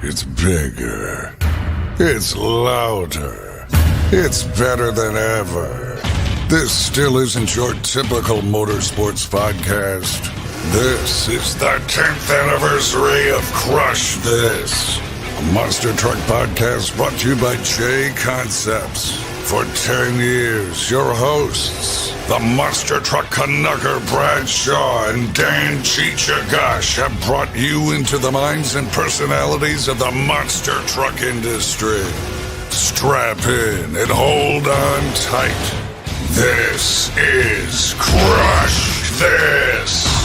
It's bigger. It's louder. It's better than ever. This still isn't your typical motorsports podcast. This is the 10th anniversary of Crush This, a monster truck podcast brought to you by J Concepts. For 10 years, your hosts, the monster truck Canucker Bradshaw and Dan Chichagash, have brought you into the minds and personalities of the monster truck industry. Strap in and hold on tight. This is Crush This!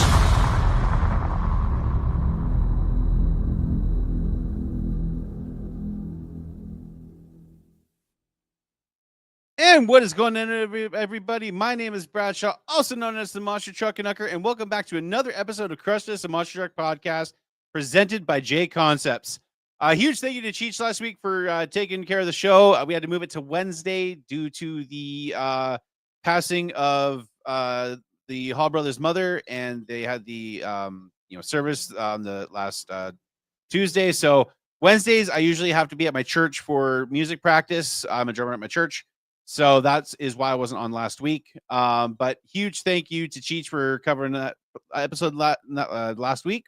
And what is going on, everybody? My name is Bradshaw, also known as the Monster Truck Canucker, and welcome back to another episode of Crush This, a Monster Truck podcast presented by J Concepts. A huge thank you to Cheech last week for taking care of the show. We had to move it to Wednesday due to the passing of the Hall brothers' mother, and they had the service on the last Tuesday. So Wednesdays, I usually have to be at my church for music practice. I'm a drummer at my church. So that is why I wasn't on last week. But huge thank you to Cheech for covering that episode last week.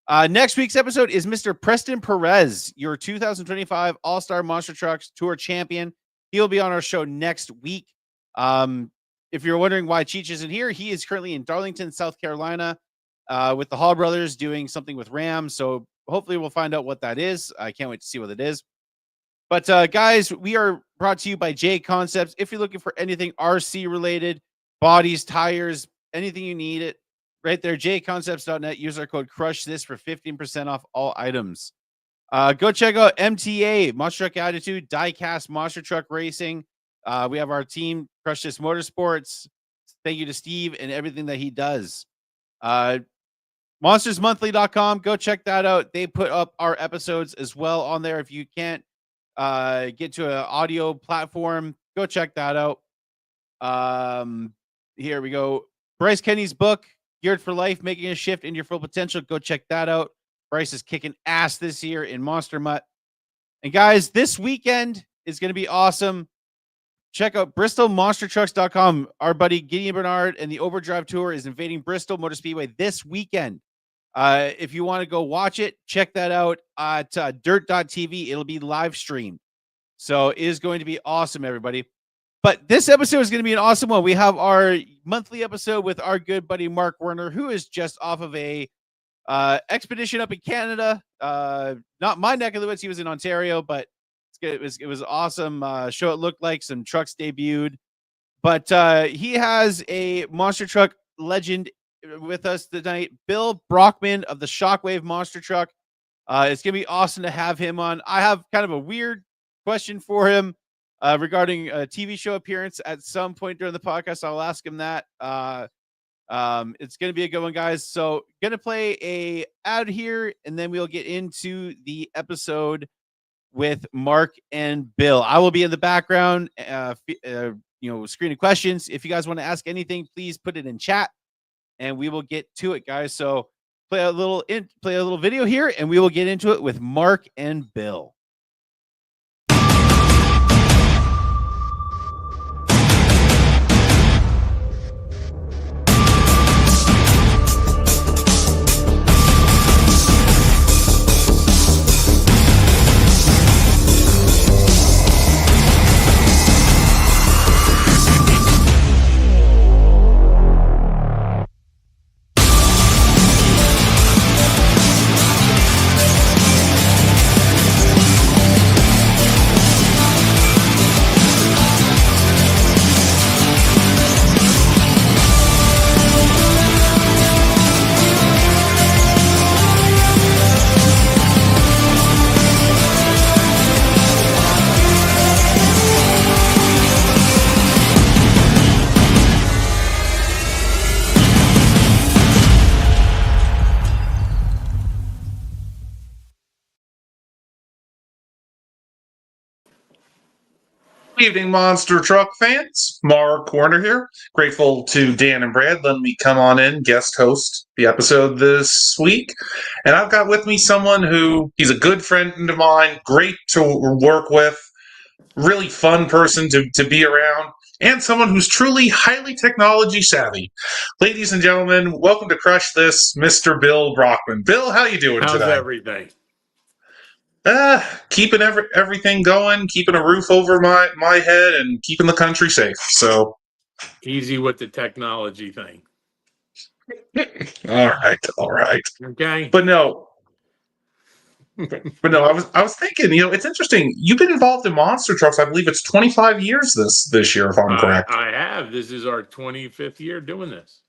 Next week's episode is Mr. Preston Perez, your 2025 All-Star Monster Trucks Tour champion. He'll be on our show next week. If you're wondering why Cheech isn't here, he is currently in Darlington, South Carolina, with the Hall brothers doing something with Ram. So hopefully we'll find out what that is. I can't wait to see what it is. But guys, we are brought to you by J Concepts. If you're looking for anything RC related, bodies, tires, anything you need it, right there, jconcepts.net. Use our code CRUSHTHIS for 15% off all items. Go check out MTA, Monster Truck Attitude, Diecast Monster Truck Racing. We have our team, Crush This Motorsports. Thank you to Steve and everything that he does. MonstersMonthly.com. Go check that out. They put up our episodes as well on there. If you can't get to an audio platform, go check that out. Here we go. Bryce Kenny's book, Geared for Life, Making a Shift in Your Full Potential. Go check that out. Bryce is kicking ass this year in Monster Mutt. And guys, this weekend is going to be awesome. Check out BristolMonsterTrucks.com. Our buddy Gideon Bernard and the Overdrive Tour is invading Bristol Motor Speedway this weekend. If you want to go watch it, check that out at dirt.tv. It'll be live streamed. So it is going to be awesome, everybody. But this episode is going to be an awesome one. We have our monthly episode with our good buddy Mark Werner, who is just off of a expedition up in Canada. Not my neck of the woods. He was in Ontario, but it was awesome show. It looked like some trucks debuted. But he has a monster truck legend with us tonight, Bill Braukmann of the Shockwave Monster Truck. It's gonna be awesome to have him on. I have kind of a weird question for him regarding a TV show appearance at some point during the podcast. I'll ask him that. It's gonna be a good one, guys. So gonna play a ad here, and then we'll get into the episode with Mark and Bill. I will be in the background, screening questions. If you guys want to ask anything, please put it in chat, and we will get to it, guys. So play a little video here, and we will get into it with Mark and Bill. Good evening, Monster Truck fans. Mark Werner here. Grateful to Dan and Brad letting me come on in, guest host the episode this week. And I've got with me someone who he's a good friend of mine, great to work with, really fun person to be around, and someone who's truly highly technology savvy. Ladies and gentlemen, welcome to Crush This, Mr. Bill Braukmann. Bill, how you doing How's today? everything? Keeping everything going, keeping a roof over my head, and keeping the country safe. So, Easy with the technology thing. all right. Okay. But no, I was thinking, it's interesting. You've been involved in monster trucks. I believe it's 25 years this year, if I'm correct. I have. This is our 25th year doing this.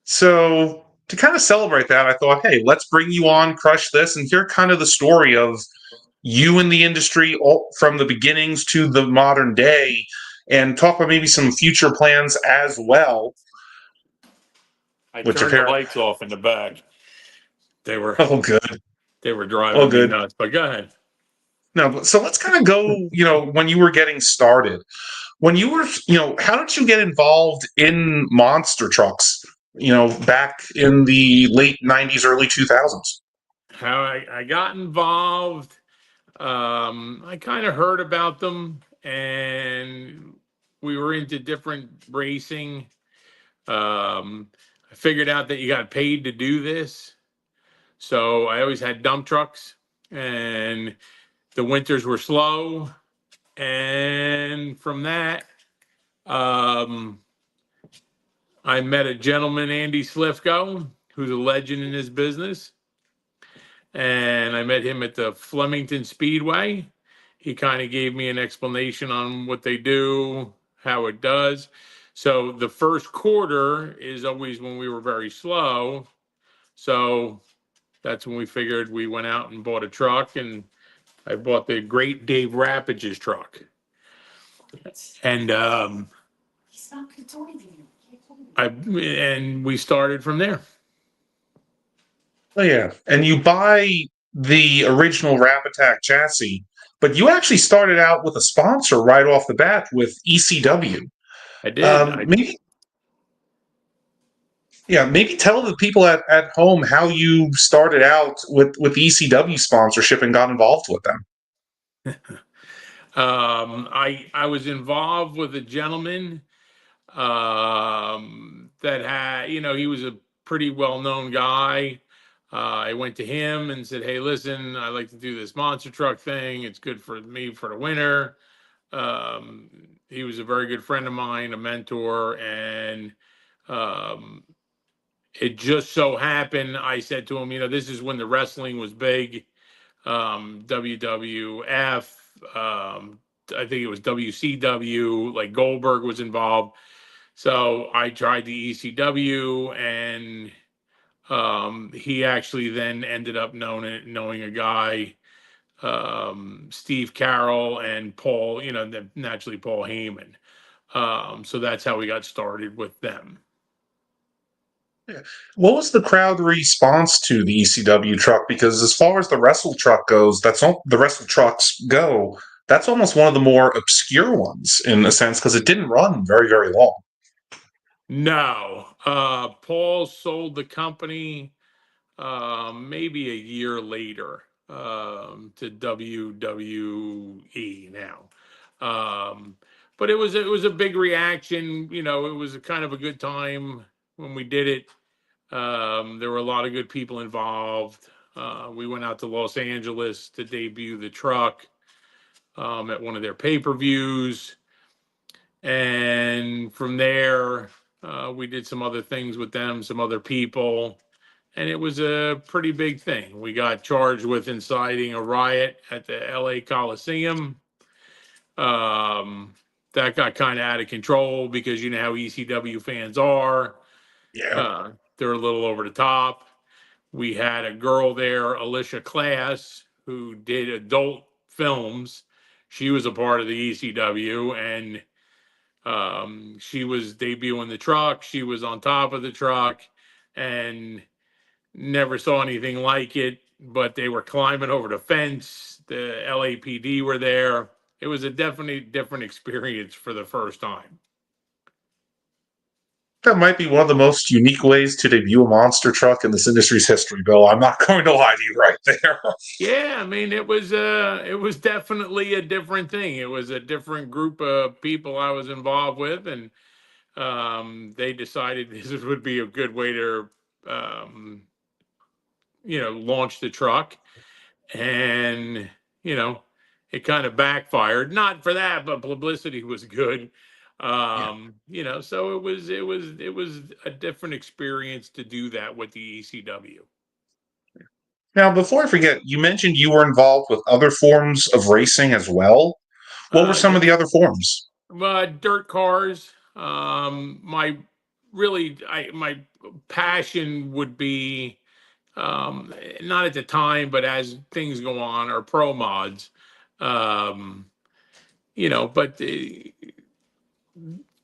So to kind of celebrate that, I thought, hey, let's bring you on, Crush This, and hear kind of the story of you in the industry from the beginnings to the modern day, and talk about maybe some future plans as well. I turned the lights off in the back. They were good. They were driving me nuts. But go ahead. No, so let's kind of go, when you were getting started. When you were, how did you get involved in monster trucks, back in the late 90s, early 2000s? How I got involved, I kind of heard about them, and we were into different racing. I figured out that you got paid to do this. So I always had dump trucks, and the winters were slow. And from that, I met a gentleman, Andy Slifko, who's a legend in his business. And I met him at the Flemington Speedway. He kind of gave me an explanation on what they do, how it does. So the first quarter is always when we were very slow. So that's when we figured we went out and bought a truck, and I bought the great Dave Rapage's truck. And we started from there. Oh, yeah. And you buy the original Rap Attack chassis, but you actually started out with a sponsor right off the bat with ECW. I did. Maybe tell the people at home how you started out with ECW sponsorship and got involved with them. I was involved with a gentleman that had, he was a pretty well-known guy. I went to him and said, hey, listen, I like to do this monster truck thing. It's good for me for the winter. He was a very good friend of mine, a mentor, and it just so happened, I said to him, this is when the wrestling was big, WWF, I think it was WCW, like Goldberg was involved. So I tried the ECW, and he actually then ended up knowing a guy, Steve Carroll and Paul, naturally Paul Heyman. So that's how we got started with them. What was the crowd response to the ECW truck? Because as far as the wrestle truck goes, the wrestle trucks go. That's almost one of the more obscure ones in a sense, because it didn't run very, very long. No, Paul sold the company maybe a year later to WWE now. But it was a big reaction. It was a kind of a good time when we did it. There were a lot of good people involved. We went out to Los Angeles to debut the truck at one of their pay-per-views. And from there, we did some other things with them, some other people. And it was a pretty big thing. We got charged with inciting a riot at the LA Coliseum. That got kind of out of control because you know how ECW fans are. Yeah. They're a little over the top. We had a girl there, Alicia Class, who did adult films. She was a part of the ECW, and she was debuting the truck. She was on top of the truck, and never saw anything like it. But they were climbing over the fence. The LAPD were there. it was a definitely different experience for the first time. That might be one of the most unique ways to debut a monster truck in this industry's history, Bill. I'm not going to lie to you right there. Yeah, I mean it was definitely a different thing. It was a different group of people I was involved with, and they decided this would be a good way to um, launch the truck, and it kind of backfired. Not for that, but publicity was good. Yeah. So it was a different experience to do that with the ECW. Now, before I forget, you mentioned you were involved with other forms of racing as well. What were some Yeah, of the other forms? dirt cars. My passion would be, not at the time, but as things go on, are pro mods. Um, but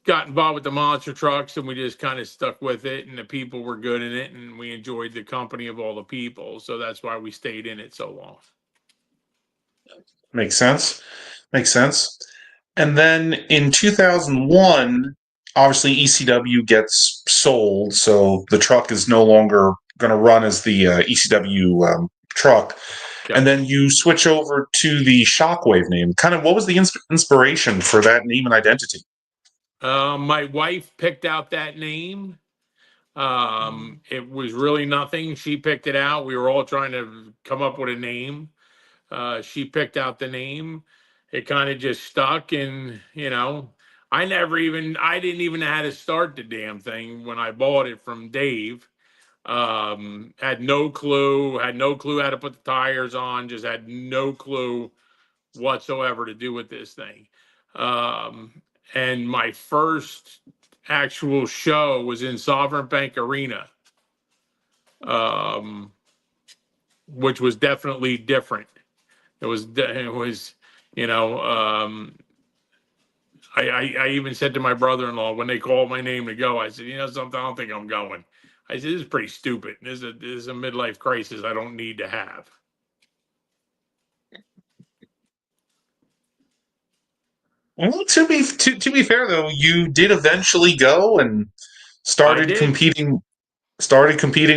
got involved with the monster trucks, and we just kind of stuck with it, and the people were good in it, and we enjoyed the company of all the people. So that's why we stayed in it so long. Makes sense. Makes sense. And then in 2001, obviously ECW gets sold, so the truck is no longer going to run as the ECW truck. Yeah. And then you switch over to the Shockwave name. Kind of, what was the inspiration for that name and identity? My wife picked out that name. It was really nothing. She picked it out. We were all trying to come up with a name. She picked out the name. It kind of just stuck, and I didn't even know how to start the damn thing when I bought it from Dave. Had no clue how to put the tires on, just had no clue whatsoever to do with this thing. And my first actual show was in Sovereign Bank Arena, which was definitely different. It was, I even said to my brother-in-law when they called my name to go, I said, something, I don't think I'm going. I said, this is pretty stupid. This is a midlife crisis I don't need to have. Well, to be fair though, you did eventually go and I started did. competing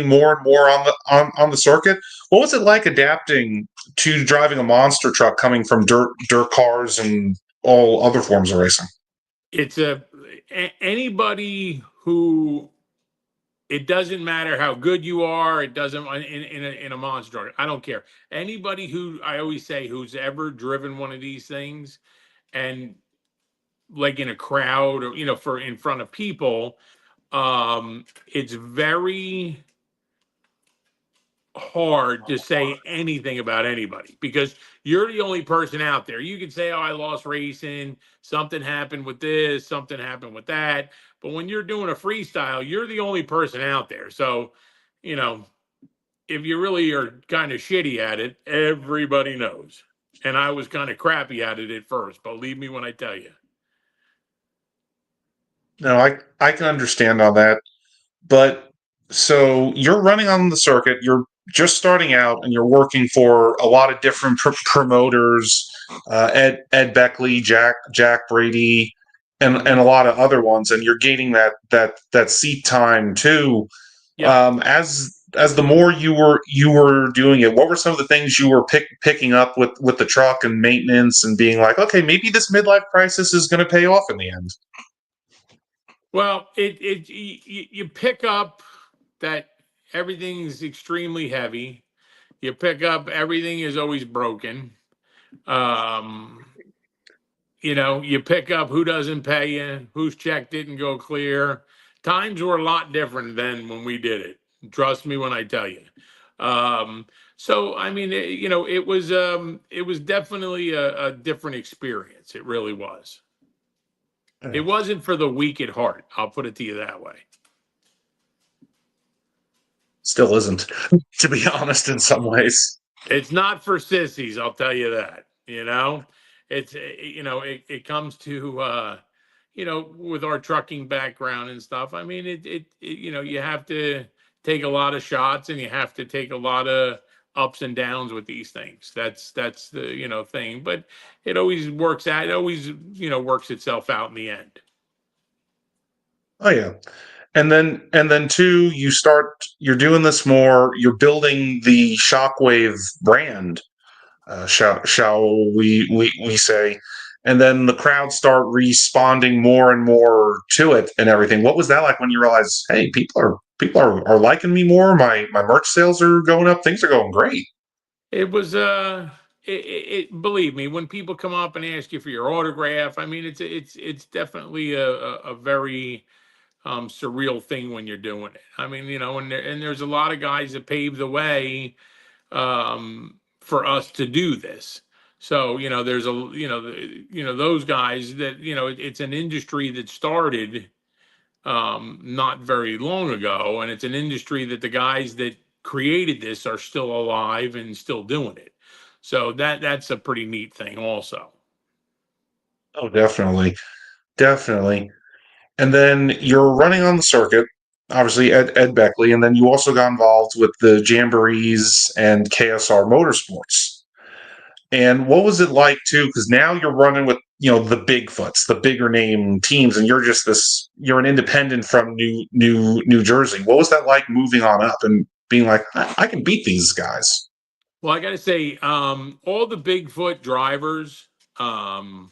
more and more on the circuit. What was it like adapting to driving a monster truck coming from dirt cars and all other forms of racing? It's anybody who, it doesn't matter how good you are. It doesn't in a monster truck. I don't care. Anybody who, I always say, who's ever driven one of these things, and like in a crowd, or for in front of people, it's very hard to say anything about anybody, because you're the only person out there. You can say, oh, I lost racing, something happened with this, something happened with that, but when you're doing a freestyle, you're the only person out there. So if you really are kind of shitty at it, everybody knows. And I was kind of crappy at it at first, believe me when I tell you. No, I can understand all that. But so you're running on the circuit, you're just starting out, and you're working for a lot of different promoters, Ed Beckley, Jack Brady, and a lot of other ones, and you're gaining that seat time too. Yeah. As the more you were doing it, what were some of the things you were picking up with the truck and maintenance, and being like, okay, maybe this midlife crisis is going to pay off in the end? Well, you pick up that everything's extremely heavy. You pick up everything is always broken. Um, you pick up who doesn't pay you, whose check didn't go clear. Times were a lot different than when we did it. Trust me when I tell you. So I mean, it was definitely a different experience. It really was. It wasn't for the weak at heart. I'll put it to you that way. Still isn't, to be honest, in some ways. It's not for sissies, I'll tell you that. It comes to with our trucking background and stuff. I mean, you have to take a lot of shots, and you have to take a lot of ups and downs with these things. That's the thing, but it always works out. It always works itself out in the end. Oh yeah. And then two, you're doing this more, you're building the Shockwave brand, shall we say. And then the crowd start responding more and more to it and everything. What was that like when you realize, hey, people are liking me more, my merch sales are going up, things are going great? It was believe me, when people come up and ask you for your autograph, I mean, it's definitely a very surreal thing when you're doing it. I mean, and there's a lot of guys that paved the way for us to do this. So there's those guys that it's an industry that started not very long ago, and it's an industry that the guys that created this are still alive and still doing it. So that's a pretty neat thing, also. Oh, definitely. Definitely. And then you're running on the circuit, obviously Ed Beckley, and then you also got involved with the Jamborees and KSR Motorsports. And what was it like too? Because now you're running with the Bigfoots, the bigger name teams, and you're an independent from New Jersey. What was that like moving on up and being like, I can beat these guys? Well, I got to say, all the Bigfoot drivers, from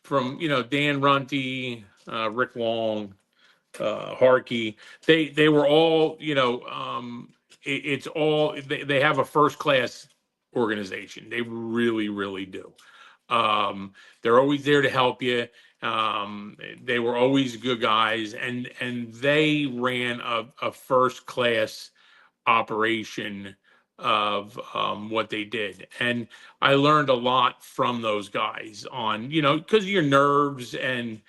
Dan Runty, Rick Long, Harkey, they were all it's all they have a first class organization. They really, really do. They're always there to help you. They were always good guys, and they ran a first class operation of what they did. And I learned a lot from those guys on, because of your nerves and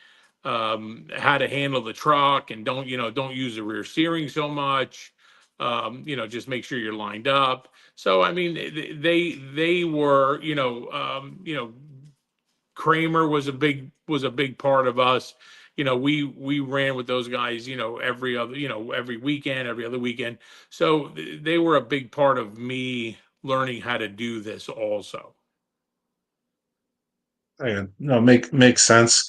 how to handle the truck, and don't use the rear steering so much. Just make sure you're lined up. So I mean, they were, Kramer was a big part of us. We ran with those guys, every weekend, every other weekend. So they were a big part of me learning how to do this also. Yeah, no, makes sense.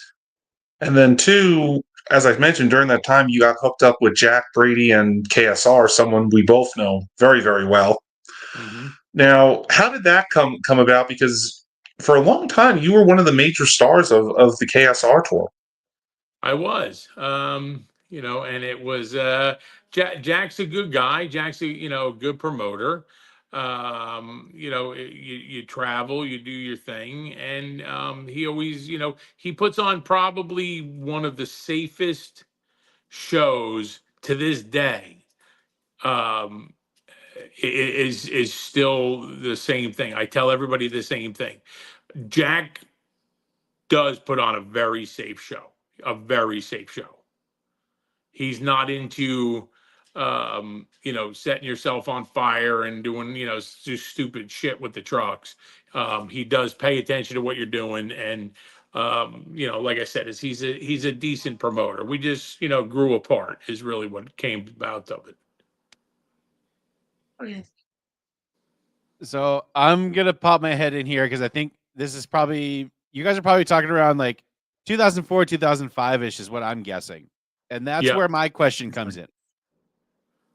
And then two, as I mentioned, during that time, you got hooked up with Jack Brady and KSR, someone we both know very, very well. Mm-hmm. Now, how did that come about? Because for a long time, you were one of the major stars of the KSR tour. I was, and it was Jack's a good guy. Jack's a good promoter. You travel, you do your thing, and he always, he puts on probably one of the safest shows to this day. Um, is still the same thing. I tell everybody the same thing. Jack does put on a very safe show. A very safe show. He's not into setting yourself on fire and doing stupid shit with the trucks. He does pay attention to what you're doing, and like I said, he's a decent promoter. We just grew apart is really what came about of it. So I'm gonna pop my head in here because I think this is probably you guys are probably talking around like 2004, 2005 ish is what I'm guessing, and that's Yeah. where my question comes in.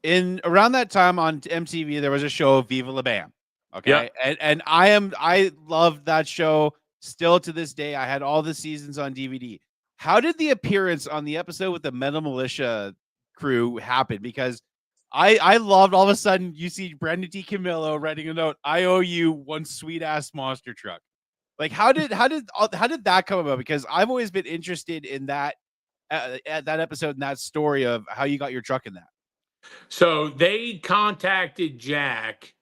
In around that time on MTV, there was a show Viva La Bam. Okay, and I loved that show still to this day. I had all the seasons on DVD. How did the appearance on the episode with the Metal Militia crew happen? Because I loved all of a sudden you see Brandon D. Camillo writing a note. I owe you one sweet ass monster truck. Like how did that come about? Because I've always been interested in that at that episode and that story of how you got your truck in that. So they contacted Jack.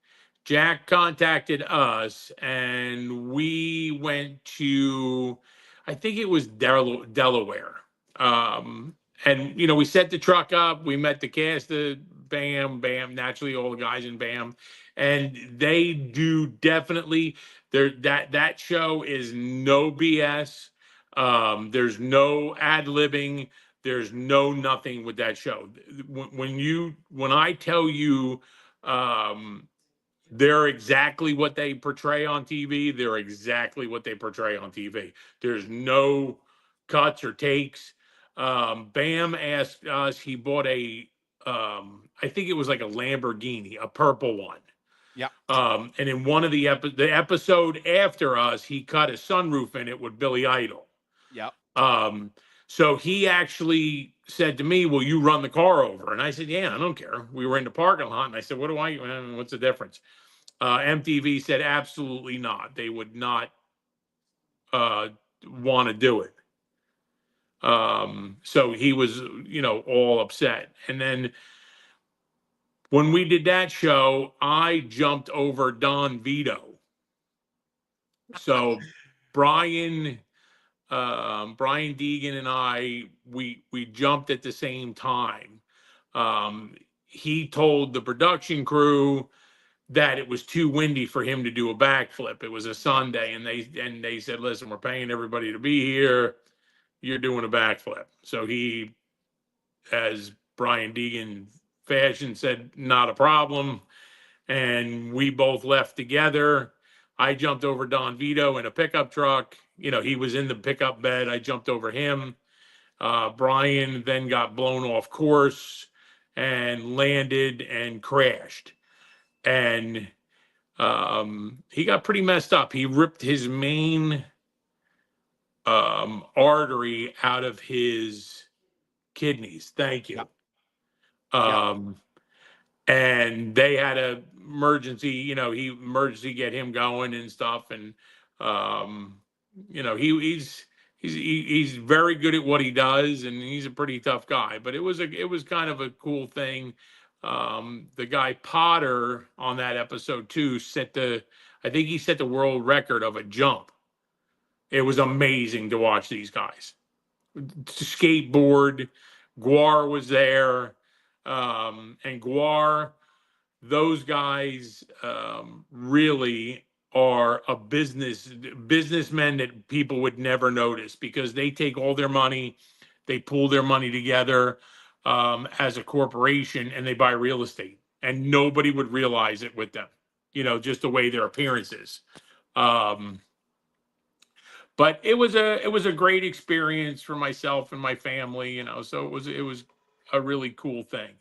Jack contacted us, and we went to, I think it was Delaware. And we set the truck up. We met the cast of Bam, naturally all the guys in Bam, and they do definitely. That show is no BS. There's no ad libbing. There's no nothing with that show. When I tell you, They're exactly what they portray on TV. They're exactly what they portray on TV. There's no cuts or takes. Bam asked us, he bought I think it was like a Lamborghini, a purple one. Yeah. And in one of the episode after us, he cut a sunroof in it with Billy Idol. Yeah. So he actually said to me, "Will you run the car over?" And I said, "Yeah, I don't care." We were in the parking lot, and I said, what's the difference?" MTV said, "Absolutely not. They would not want to do it." So he was, all upset. And then when we did that show, I jumped over Don Vito. So Brian Deegan and I, we jumped at the same time. He told the production crew that it was too windy for him to do a backflip. It was a Sunday, and they said, "Listen, we're paying everybody to be here. You're doing a backflip." So he, as Brian Deegan fashion, said, "Not a problem." And we both left together. I jumped over Don Vito in a pickup truck. He was in the pickup bed. I jumped over him. Brian then got blown off course and landed and crashed. And he got pretty messed up. He ripped his main artery out of his kidneys. Thank you. And they had a emergency get him going and stuff. And he's very good at what he does, and he's a pretty tough guy. But it was kind of a cool thing. The guy Potter on that episode too I think he set the world record of a jump. It was amazing to watch these guys to skateboard. Guar was there, and Guar, those guys really are businessmen that people would never notice, because they take all their money, they pool their money together as a corporation, and they buy real estate, and nobody would realize it with them, just the way their appearance is. But it was a great experience for myself and my family, so it was a really cool thing.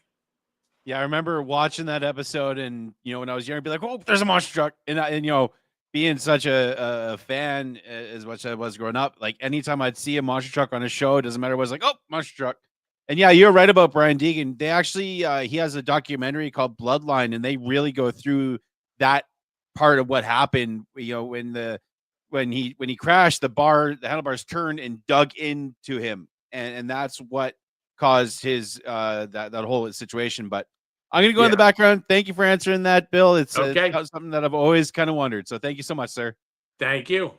Yeah, I remember watching that episode, and when I was younger, I'd be like, "Oh, there's a monster truck," and being such a fan as much as I was growing up, like anytime I'd see a monster truck on a show, it doesn't matter what, it's like, "Oh, monster truck." And yeah, you're right about Brian Deegan. They actually he has a documentary called Bloodline, and they really go through that part of what happened. When he crashed, the handlebars turned and dug into him, and that's what caused his that whole situation. But I'm gonna go in the background. Thank you for answering that, Bill. It's okay. Something that I've always kind of wondered. So thank you so much, sir. Thank you.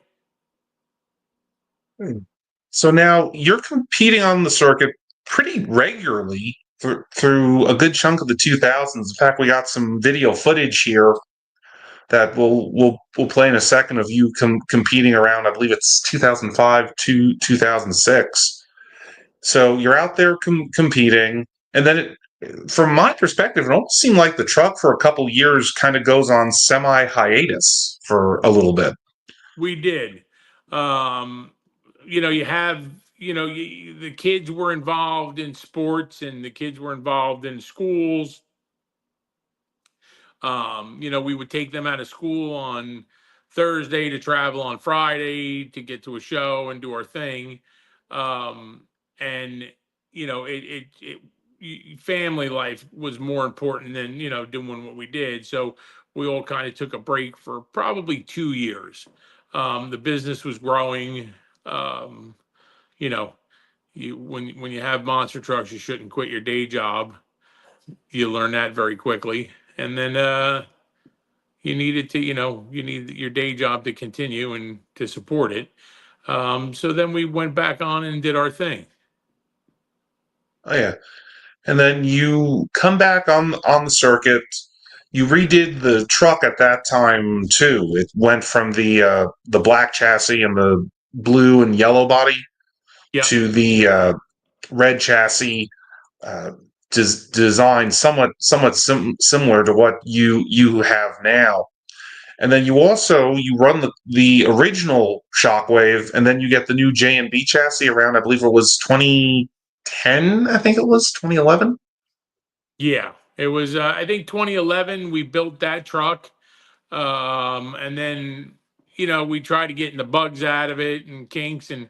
So now you're competing on the circuit pretty regularly through a good chunk of the 2000s. In fact, we got some video footage here that we'll play in a second of you competing around. I believe it's 2005 to 2006. So you're out there competing, and then from my perspective, it almost seemed like the truck for a couple years kind of goes on semi-hiatus for a little bit. We did. You have, the kids were involved in sports, and the kids were involved in schools. We would take them out of school on Thursday to travel on Friday to get to a show and do our thing. And family life was more important than doing what we did. So we all kind of took a break for probably 2 years. The business was growing. When you have monster trucks, you shouldn't quit your day job. You learn that very quickly, and then you need your day job to continue and to support it. So then we went back on and did our thing. Oh yeah. And then you come back on the circuit. You redid the truck at that time too. It went from the black chassis and the blue and yellow body to the red chassis. designed somewhat similar to what you have now. And then you run the original Shockwave, and then you get the new J&B chassis around, I believe it was 2010, I think it was 2011. Yeah, it was. I think 2011 we built that truck, and then we tried to get the bugs out of it and kinks, and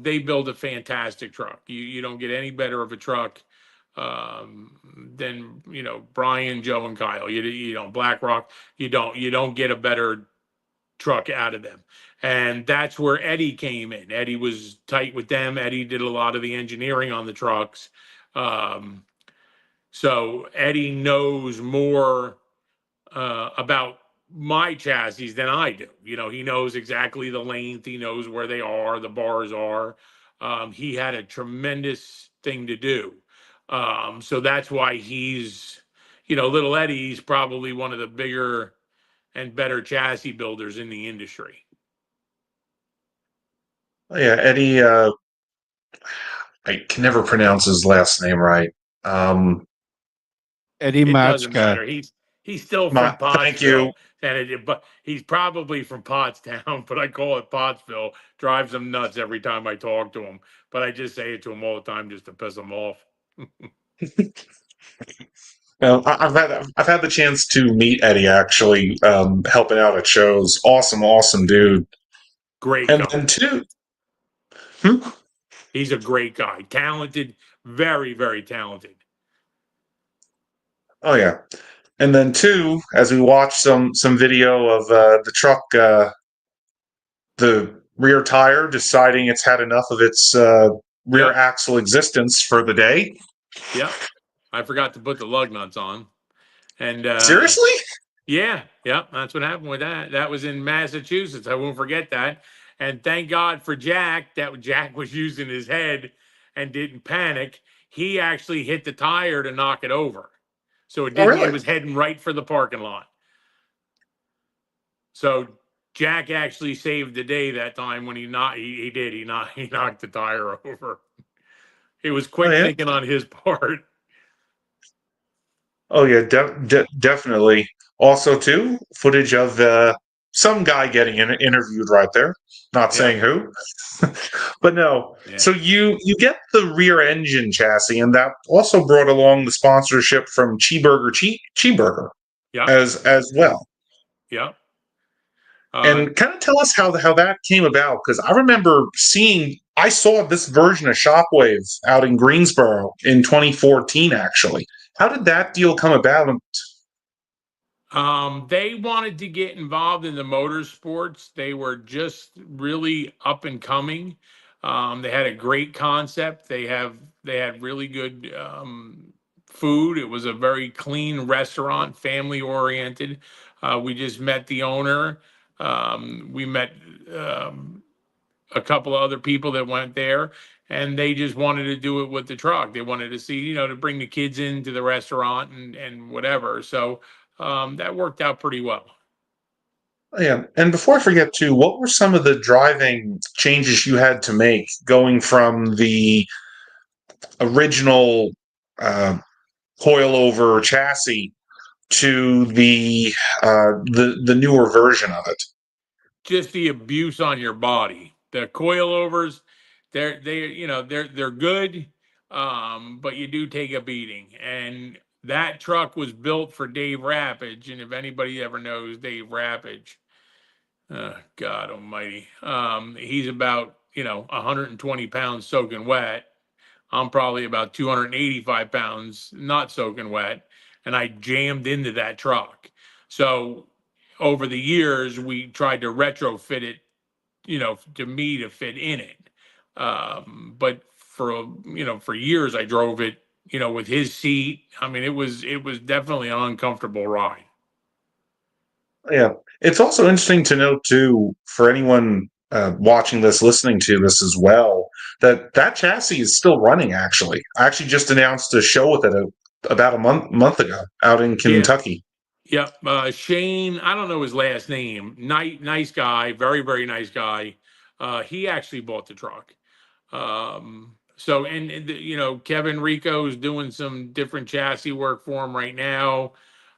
they build a fantastic truck. You don't get any better of a truck than Brian, Joe, and Kyle. You don't BlackRock. You don't get a better truck out of them. And that's where Eddie came in. Eddie was tight with them. Eddie did a lot of the engineering on the trucks. So Eddie knows more about my chassis than I do. He knows exactly the length. He knows where they are, the bars are. He had a tremendous thing to do. So that's why he's, little Eddie's probably one of the bigger and better chassis builders in the industry. Oh, yeah, Eddie. I can never pronounce his last name right. Eddie It doesn't Machka. matter. He's still from Thank you. Pottsville, but he's probably from Pottstown. But I call it Pottsville. Drives him nuts every time I talk to him. But I just say it to him all the time just to piss him off. Well, I've had the chance to meet Eddie actually, helping out at shows. Awesome dude. Great And guy. then too. He's a great guy. Talented, very, very talented. Oh yeah. And then two, as we watch some video of the truck, the rear tire deciding it's had enough of its rear axle existence for the day. Yep. I forgot to put the lug nuts on. And seriously? Yeah, that's what happened with that. That was in Massachusetts. I won't forget that. And thank God for Jack that Jack was using his head and didn't panic. He actually hit the tire to knock it over. So it didn't. It was heading right for the parking lot. So Jack actually saved the day that time when he knocked the tire over. It was quick thinking on his part. Oh yeah, definitely. Also, too, footage of some guy getting interviewed right there. Not saying who, but no. Yeah. So you get the rear engine chassis, and that also brought along the sponsorship from Cheeseburger, as well. Yeah. And kind of tell us how that came about, because I saw this version of Shockwave out in Greensboro in 2014, actually. How did that deal come about? They wanted to get involved in the motorsports. They were just really up and coming. They had a great concept. They had really good food. It was a very clean restaurant, family oriented. We just met the owner. We met a couple of other people that went there, and they just wanted to do it with the truck. They wanted to see, to bring the kids into the restaurant and whatever. So that worked out pretty well. Yeah. And before I forget too, what were some of the driving changes you had to make going from the original coilover chassis to the newer version of it? Just the abuse on your body. The coilovers, they're good, but you do take a beating. And that truck was built for Dave Rappage, and if anybody ever knows Dave Rappage, God Almighty, he's about 120 pounds soaking wet. I'm probably about 285 pounds not soaking wet, and I jammed into that truck. So over the years, we tried to retrofit it, to me to fit in it. But for years, I drove it, with his seat. I mean, it was definitely an uncomfortable ride. Yeah. It's also interesting to note too, for anyone watching this, listening to this as well, that chassis is still running. Actually, I actually just announced a show with it about a month ago out in Kentucky. Yeah. Shane, I don't know his last name. Nice guy, very, very nice guy. He actually bought the truck. So, Kevin Rico's doing some different chassis work for him right now.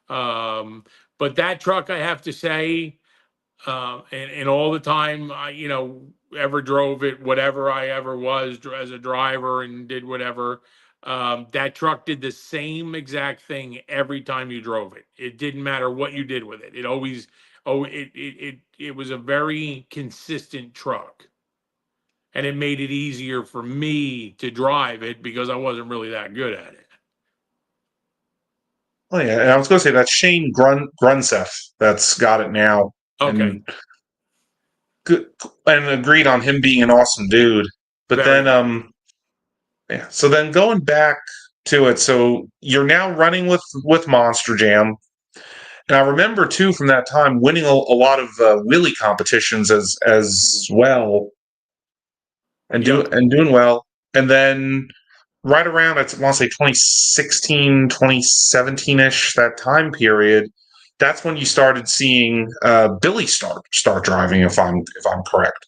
But that truck, I have to say, and all the time I, ever drove it, whatever I ever was as a driver and did whatever, that truck did the same exact thing every time you drove it. It didn't matter what you did with it. It always, it was a very consistent truck. And it made it easier for me to drive it because I wasn't really that good at it. Oh yeah, and I was going to say that's Shane Grunseth that's got it now, Okay. and good, and agreed on him being an awesome dude. But Very. then, yeah. So then going back to it, so you're now running with Monster Jam, and I remember too from that time winning a lot of wheelie competitions as well, and Yep. doing well, and then right around I want to say 2016, 2017ish, that time period, that's when you started seeing Billy start driving, if I'm correct.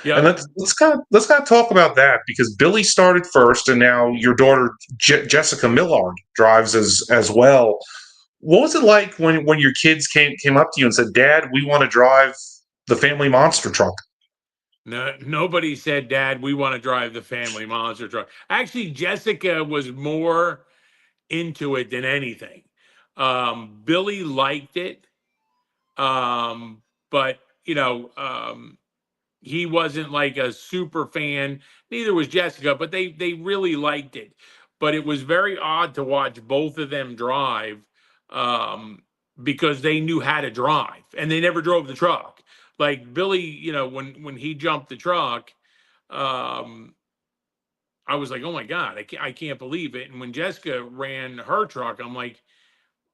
And Yep. let's kind of talk about that, because Billy started first, and now your daughter Jessica Millard drives as well. What was it like when your kids came up to you and said, "Dad, we want to drive the family monster truck"? No, nobody said, Dad, we want to drive the family monster truck. Actually, Jessica was more into it than anything. Billy liked it, um, but he wasn't like a super fan. Neither was Jessica, but they really liked it. But it was very odd to watch both of them drive, um, because they knew how to drive and they never drove the truck. Like Billy, when he jumped the truck, um, I was like, oh my god, I can't believe it. And when Jessica ran her truck, I'm like,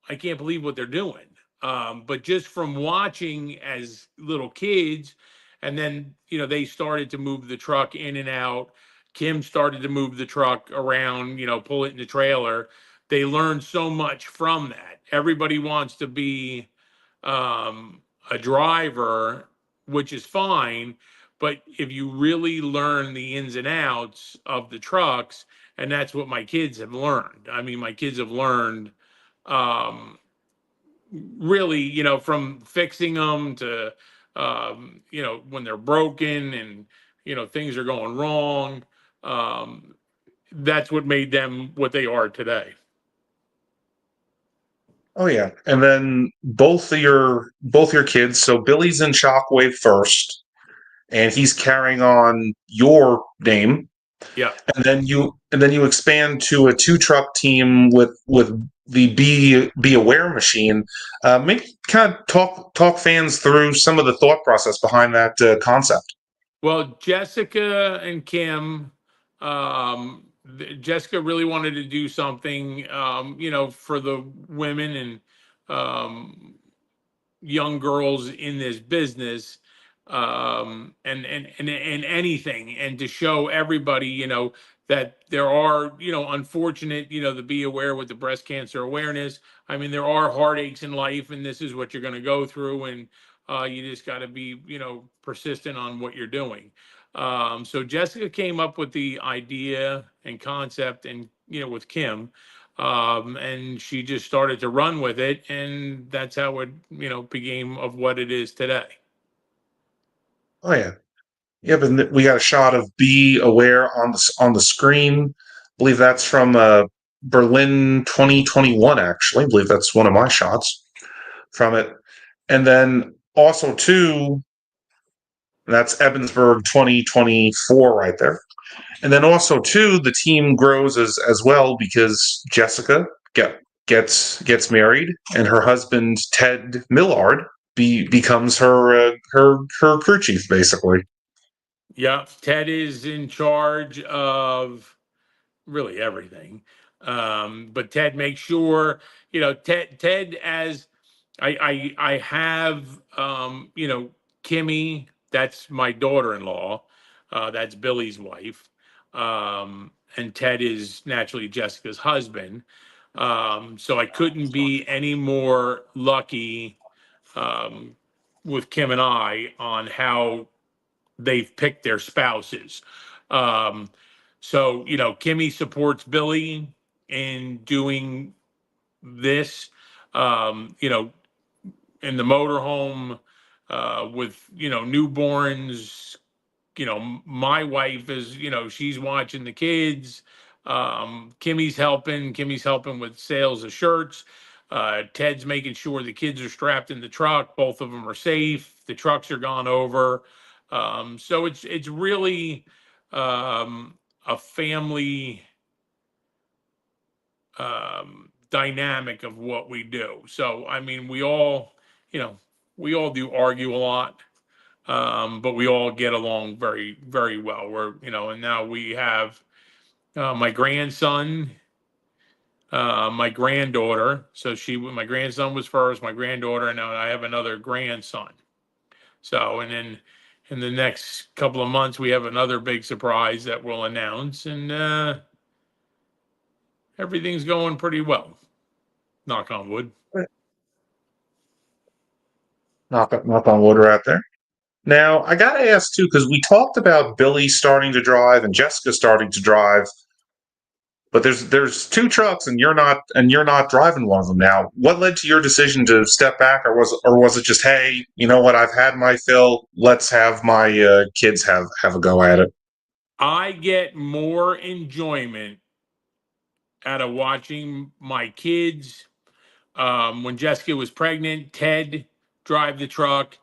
I can't believe what they're doing. But just from watching as little kids, and then they started to move the truck in and out. Kim started to move the truck around, pull it in the trailer. They learned so much from that. Everybody wants to be a driver, which is fine. But if you really learn the ins and outs of the trucks, and that's what my kids have learned. I mean, my kids have learned, um, really, from fixing them to, when they're broken and, things are going wrong. Um, that's what made them what they are today. Oh yeah, and then both your kids. So Billy's in Shockwave first, and he's carrying on your name, Yeah. and then you expand to a two truck team with the Be Aware machine. Maybe kind of talk fans through some of the thought process behind that concept. Well, Jessica and Kim, Jessica really wanted to do something, for the women and, um, young girls in this business, and anything, and to show everybody, that there are, unfortunate, to be aware with the breast cancer awareness. I mean, there are heartaches in life, and this is what you're going to go through, and you just got to be, persistent on what you're doing. So Jessica came up with the idea and concept, and with Kim, and she just started to run with it, and that's how it became of what it is today. Oh yeah, yeah. But we got a shot of Be Aware on the screen. I believe that's from Berlin 2021. Actually, I believe that's one of my shots from it. And then also too, that's Ebensburg 2024 right there. And then also too, the team grows as well, because Jessica gets married, and her husband Ted Millard becomes her crew chief, basically. Yeah, Ted is in charge of really everything. But Ted makes sure, Ted, as I have, Kimmy, that's my daughter-in-law, that's Billy's wife. And Ted is naturally Jessica's husband. So I couldn't be any more lucky, um, with Kim and I on how they've picked their spouses. Um, So, Kimmy supports Billy in doing this, in the motorhome, with, newborns. My wife is, she's watching the kids. Kimmy's helping with sales of shirts. Ted's making sure the kids are strapped in the truck. Both of them are safe. The trucks are gone over. So it's really a family dynamic of what we do. So I mean, we all do argue a lot, but we all get along very, very well. And now we have my grandson, my granddaughter. So my grandson was first, my granddaughter, and now I have another grandson. So, and then in the next couple of months, we have another big surprise that we'll announce, and everything's going pretty well. Knock on wood. Knock on wood right there. Now, I got to ask too, because we talked about Billy starting to drive and Jessica starting to drive, but there's two trucks and you're not driving one of them now. What led to your decision to step back, or was it just, hey, you know what, I've had my fill, let's have my kids have a go at it? I get more enjoyment out of watching my kids. When Jessica was pregnant, Ted drive the truck.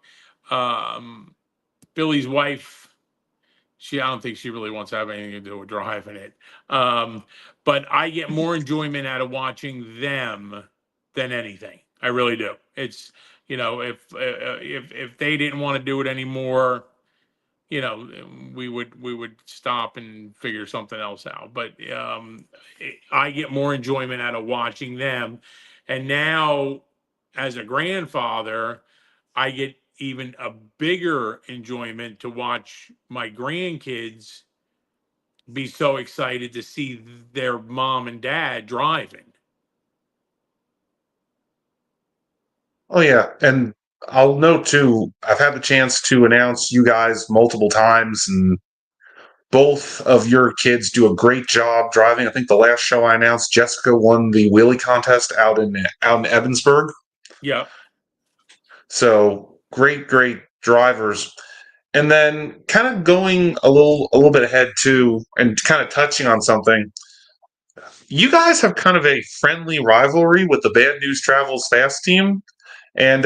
Billy's wife, I don't think she really wants to have anything to do with driving it. But I get more enjoyment out of watching them than anything. I really do. It's, if they didn't want to do it anymore, we would stop and figure something else out. But I get more enjoyment out of watching them. And now, as a grandfather, I get even a bigger enjoyment to watch my grandkids be so excited to see their mom and dad driving. Oh yeah, and I'll note too, I've had the chance to announce you guys multiple times, and both of your kids do a great job driving. I think the last show I announced, Jessica won the wheelie contest out in Evansburg. Yeah. So great drivers. And then kind of going a little bit ahead too, and kind of touching on something. You guys have kind of a friendly rivalry with the Bad News Travels Fast team, and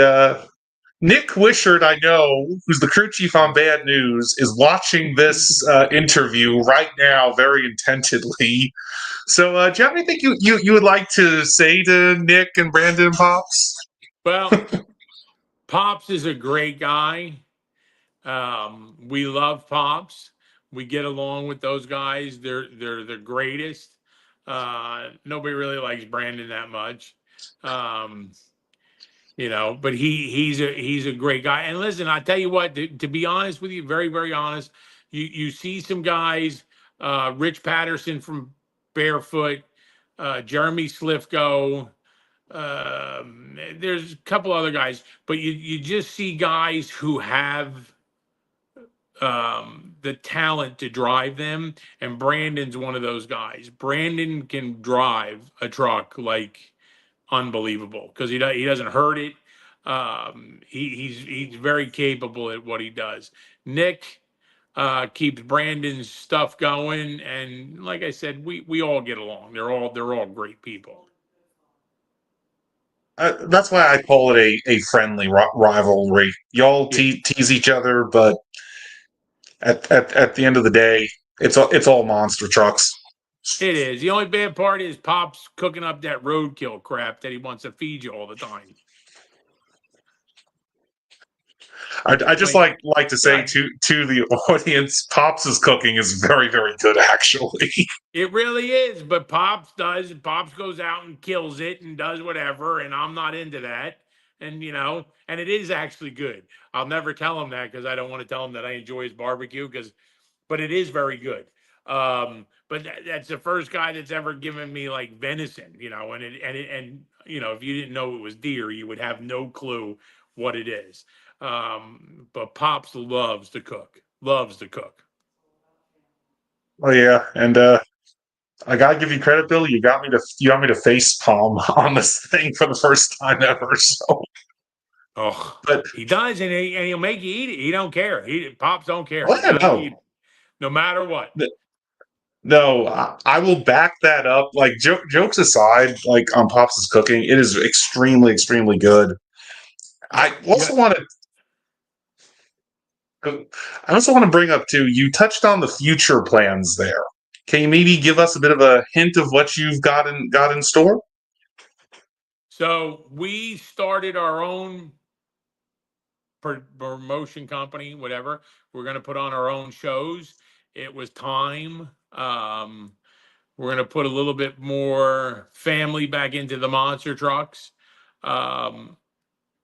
Nick Wishart, I know, who's the crew chief on Bad News, is watching this interview right now very intently. So, do you have anything you would like to say to Nick and Brandon and Pops? Well, Pops is a great guy. We love Pops. We get along with those guys. They're the greatest. Nobody really likes Brandon that much. But he's a great guy. And listen, I tell you what, to be honest with you, very, very honest, you see some guys, Rich Patterson from Barefoot, Jeremy Slifko, there's a couple other guys, but you just see guys who have the talent to drive them, and Brandon's one of those guys. Brandon can drive a truck like unbelievable because he doesn't hurt it. He's very capable at what he does. Nick keeps Brandon's stuff going, and like I said, we all get along. They're all great people. That's why I call it a friendly rivalry. Y'all tease each other, but at the end of the day, it's all monster trucks. It is. The only bad part is Pop's cooking up that roadkill crap that he wants to feed you all the time. I just like to say to the audience, Pops' cooking is very, very good, actually. It really is, but Pops goes out and kills it and does whatever, and I'm not into that. And and it is actually good. I'll never tell him that because I don't want to tell him that I enjoy his barbecue, but it is very good. But that's the first guy that's ever given me like venison, and if you didn't know it was deer, you would have no clue what it is. But Pops loves to cook. Oh yeah, and I gotta give you credit, Bill. You got me to face palm on this thing for the first time ever. So, Oh, but he does, and he'll make you eat it. He don't care. Pops don't care. oh You yeah, got to eat no, no matter what. no, I will back that up. Like jokes aside, like on Pops' cooking, it is extremely, extremely good. Yeah, I also want I also want to bring up too. You touched on the future plans there. Can you maybe give us a bit of a hint of what you've got in store? So we started our own promotion company, whatever. We're going to put on our own shows. It was time. We're going to put a little bit more family back into the monster trucks. Um,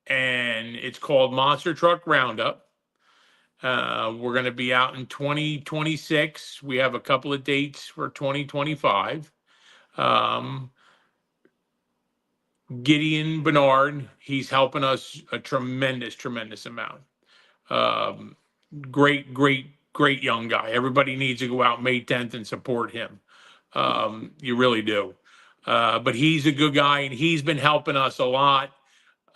and it's called Monster Truck Roundup. We're going to be out in 2026. We have a couple of dates for 2025. Um, Gideon Bernard, he's helping us a tremendous amount. Um, great young guy. Everybody needs to go out May 10th and support him. You really do. But he's a good guy, and he's been helping us a lot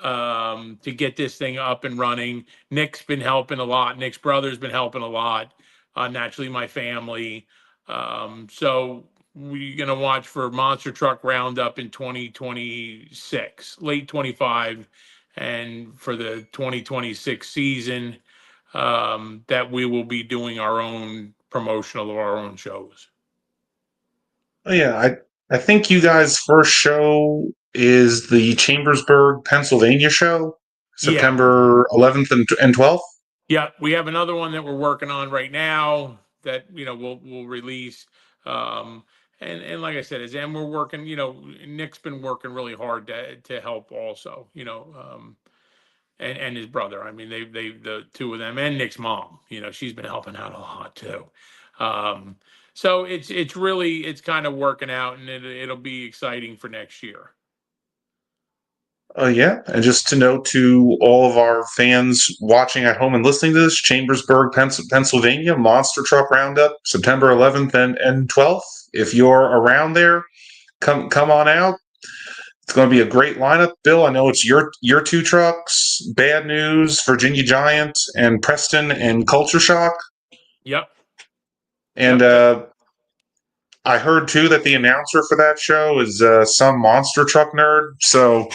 to get this thing up and running. Nick's been helping a lot. Nick's brother's been helping a lot. Naturally, my family. So we're gonna watch for Monster Truck Roundup in 2026, late 25, and for the 2026 season, that we will be doing our own promotional of our own shows. Oh yeah, I think you guys' first show is the Chambersburg, Pennsylvania show, Yeah, September 11th and 12th. yeah, we have another one that we're working on right now that we'll release. Um, and like I said, and we're working. Nick's been working really hard to help also. And his brother. I mean, they the two of them, and Nick's mom. She's been helping out a lot too. Um, so it's kind of working out, and it'll be exciting for next year. Oh yeah, and just to note to all of our fans watching at home and listening to this, Chambersburg, Pennsylvania, Monster Truck Roundup, September 11th and 12th. If you're around there, come on out. It's going to be a great lineup, Bill. I know it's your two trucks, Bad News, Virginia Giant, and Preston and Culture Shock. Yep. And Yep. I heard too that the announcer for that show is some monster truck nerd. So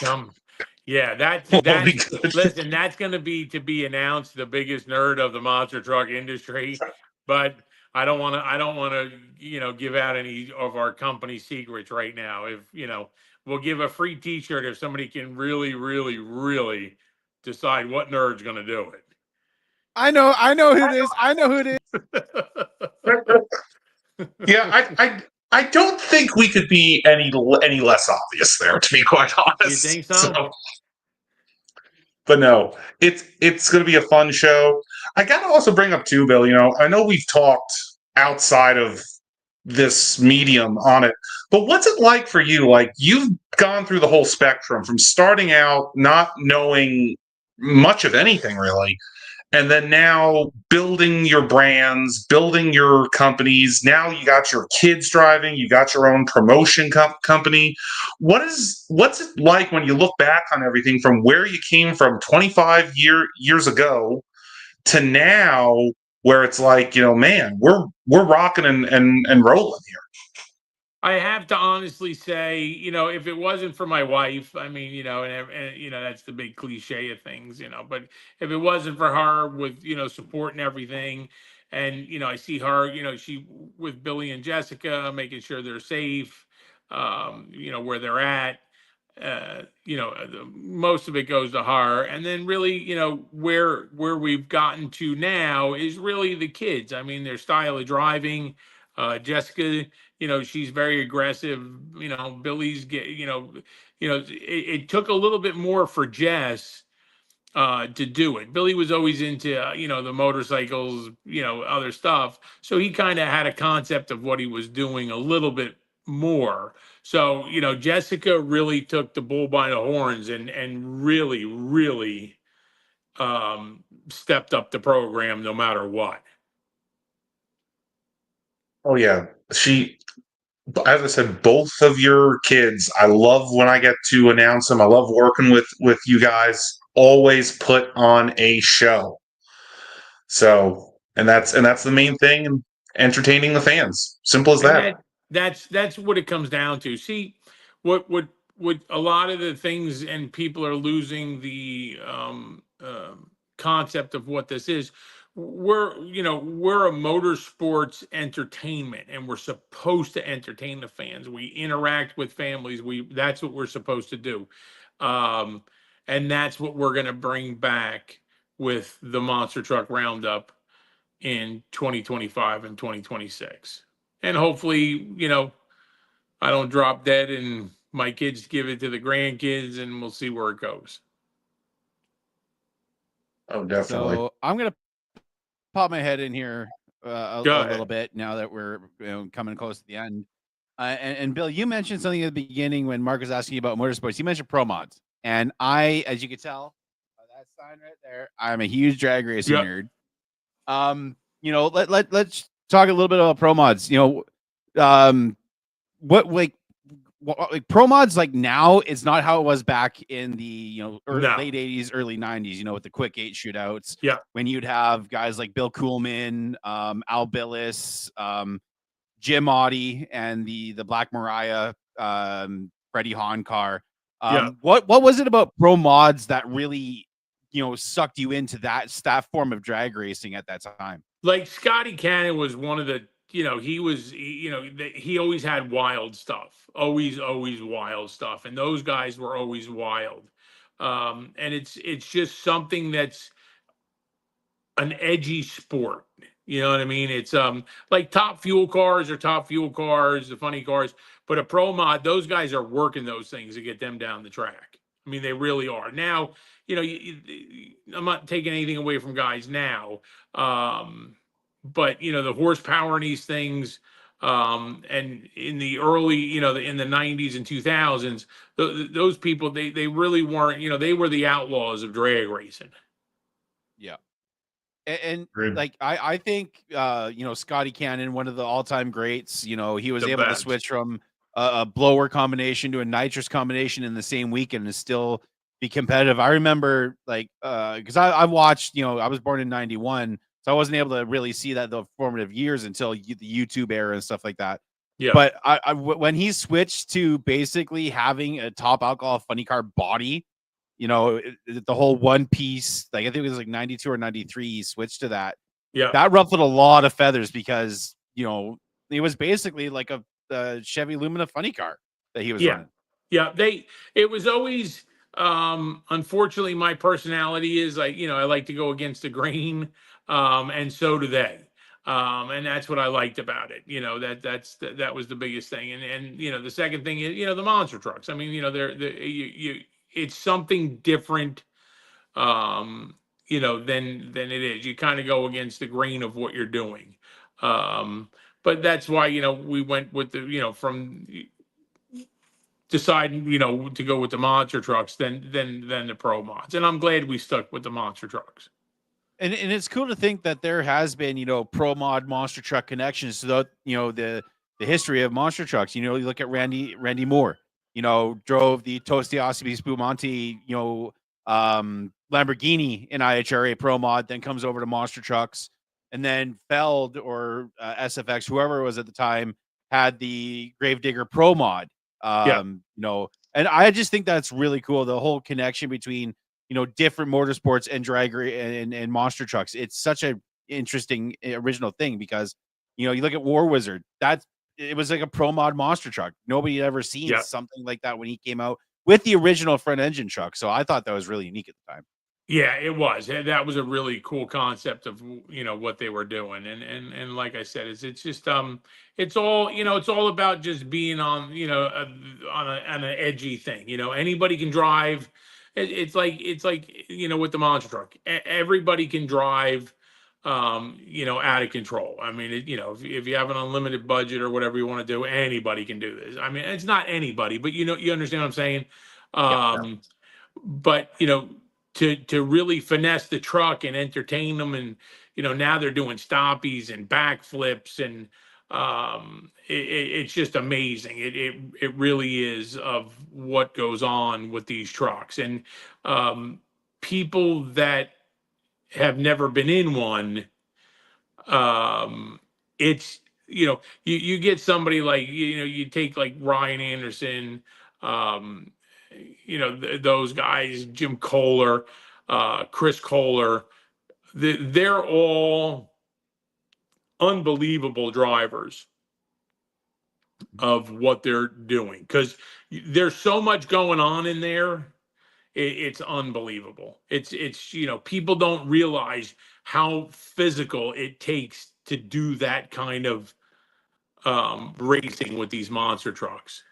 Yeah, we'll be that's good. listen, that's going to be announced, the biggest nerd of the monster truck industry, but I don't want to give out any of our company secrets right now. If we'll give a free T-shirt if somebody can really decide what nerd's going to do it. I know who it is. I know who it is. Yeah, I don't think we could be any less obvious there, to be quite honest. You think so? But no, it's going to be a fun show. I got to also bring up too, Bill. I know we've talked outside of this medium on it, but what's it like for you? Like you've gone through the whole spectrum from starting out not knowing much of anything really, and then now building your brands, building your companies. Now you got your kids driving, you got your own promotion company. What's it like when you look back on everything from where you came from 25 years ago to now, where it's like, man, we're rocking and rolling here. I have to honestly say, if it wasn't for my wife, I mean, and that's the big cliche of things, but if it wasn't for her with, support and everything, and, I see her, she with Billy and Jessica, making sure they're safe, where they're at, most of it goes to her. And then really, where we've gotten to now is really the kids. I mean, their style of driving, Jessica, she's very aggressive. Billy's it took a little bit more for Jess to do it. Billy was always into the motorcycles, other stuff. So he kind of had a concept of what he was doing a little bit more. So Jessica really took the bull by the horns and really stepped up the program no matter what. Oh yeah, as I said, both of your kids. I love when I get to announce them. I love working with you guys. Always put on a show. So, and that's the main thing, entertaining the fans. Simple as And that. that's what it comes down to. See, what a lot of the things, and people are losing the concept of what this is. We're a motorsports entertainment, and we're supposed to entertain the fans. We interact with families. That's what we're supposed to do, um, and that's what we're going to bring back with the Monster Truck Roundup in 2025 and 2026. And hopefully, I don't drop dead and my kids give it to the grandkids, and we'll see where it goes. Oh, definitely. So I'm gonna pop my head in here Go a little ahead. bit now that we're coming close to the end. And Bill, you mentioned something at the beginning when Mark was asking you about motorsports. You mentioned pro mods, and I, as you can tell, by that sign right there, I'm a huge drag racing Yep. nerd. Let's talk a little bit about pro mods. What like pro mods like now is not how it was back in the No. late 80s, early 90s, with the quick 8 shootouts. Yeah. When you'd have guys like Bill Coolman, Al Billis, Jim Audie, and the Black Mariah, Freddie Hahn car. Yeah. What was it about pro mods that really sucked you into that form of drag racing at that time? Like Scotty Cannon was one of the, he always had wild stuff, always wild stuff. And those guys were always wild. And it's just something that's an edgy sport. You know what I mean? It's like Top Fuel cars or Top Fuel cars, the funny cars, but a pro mod, those guys are working those things to get them down the track. I mean, they really are. Now, I'm not taking anything away from guys now, but the horsepower in these things, and in the early, in the 90s and 2000s, those people, they really weren't, they were the outlaws of drag racing. Yeah. And Agreed. like I think Scotty Cannon, one of the all-time greats, he was The able to best. switch from a blower combination to a nitrous combination in the same weekend and still be competitive. I remember because I watched, I was born in 91, so I wasn't able to really see the formative years until the YouTube era and stuff like that. Yeah. But when he switched to basically having a top alcohol funny car body, the whole one piece, like I think it was like 92 or 93, he switched to that. Yeah. That ruffled a lot of feathers because, it was basically like a Chevy Lumina funny car that he was running. Yeah. It was always, unfortunately, my personality is I like to go against the grain. And so do they. And that's what I liked about it. That was the biggest thing. And the second thing is, the monster trucks. I mean, it's something different, than it is. You kind of go against the grain of what you're doing. But that's why, we went with from deciding, to go with the monster trucks than the pro mods. And I'm glad we stuck with the monster trucks. And it's cool to think that there has been, pro mod monster truck connections to the history of monster trucks. You look at Randy Moore, drove the Tostiaci Spumante, Lamborghini in IHRA Pro Mod, then comes over to monster trucks, and then Feld or SFX, whoever it was at the time, had the Gravedigger Pro Mod. And I just think that's really cool. The whole connection between different motorsports and drag and monster trucks. It's such a interesting original thing because you look at War Wizard, it was like a pro mod monster truck. Nobody had ever seen something like that when he came out with the original front engine truck. So I thought that was really unique at the time. Yeah, it was. That was a really cool concept of what they were doing, and like I said, it's just it's all about just being on on an edgy thing. Anybody can drive. It's like with the monster truck, everybody can drive. Out of control. I mean, if you have an unlimited budget or whatever you want to do, anybody can do this. I mean, it's not anybody, but you understand what I'm saying. But to really finesse the truck and entertain them, and now they're doing stoppies and backflips, and It's just amazing. It really is of what goes on with these trucks, and people that have never been in one, it's you get somebody like you take like Ryan Anderson, um, those guys, Jim Kohler, Chris Kohler, they're all unbelievable drivers of what they're doing because there's so much going on in there. It's unbelievable. It's people don't realize how physical it takes to do that kind of racing with these monster trucks.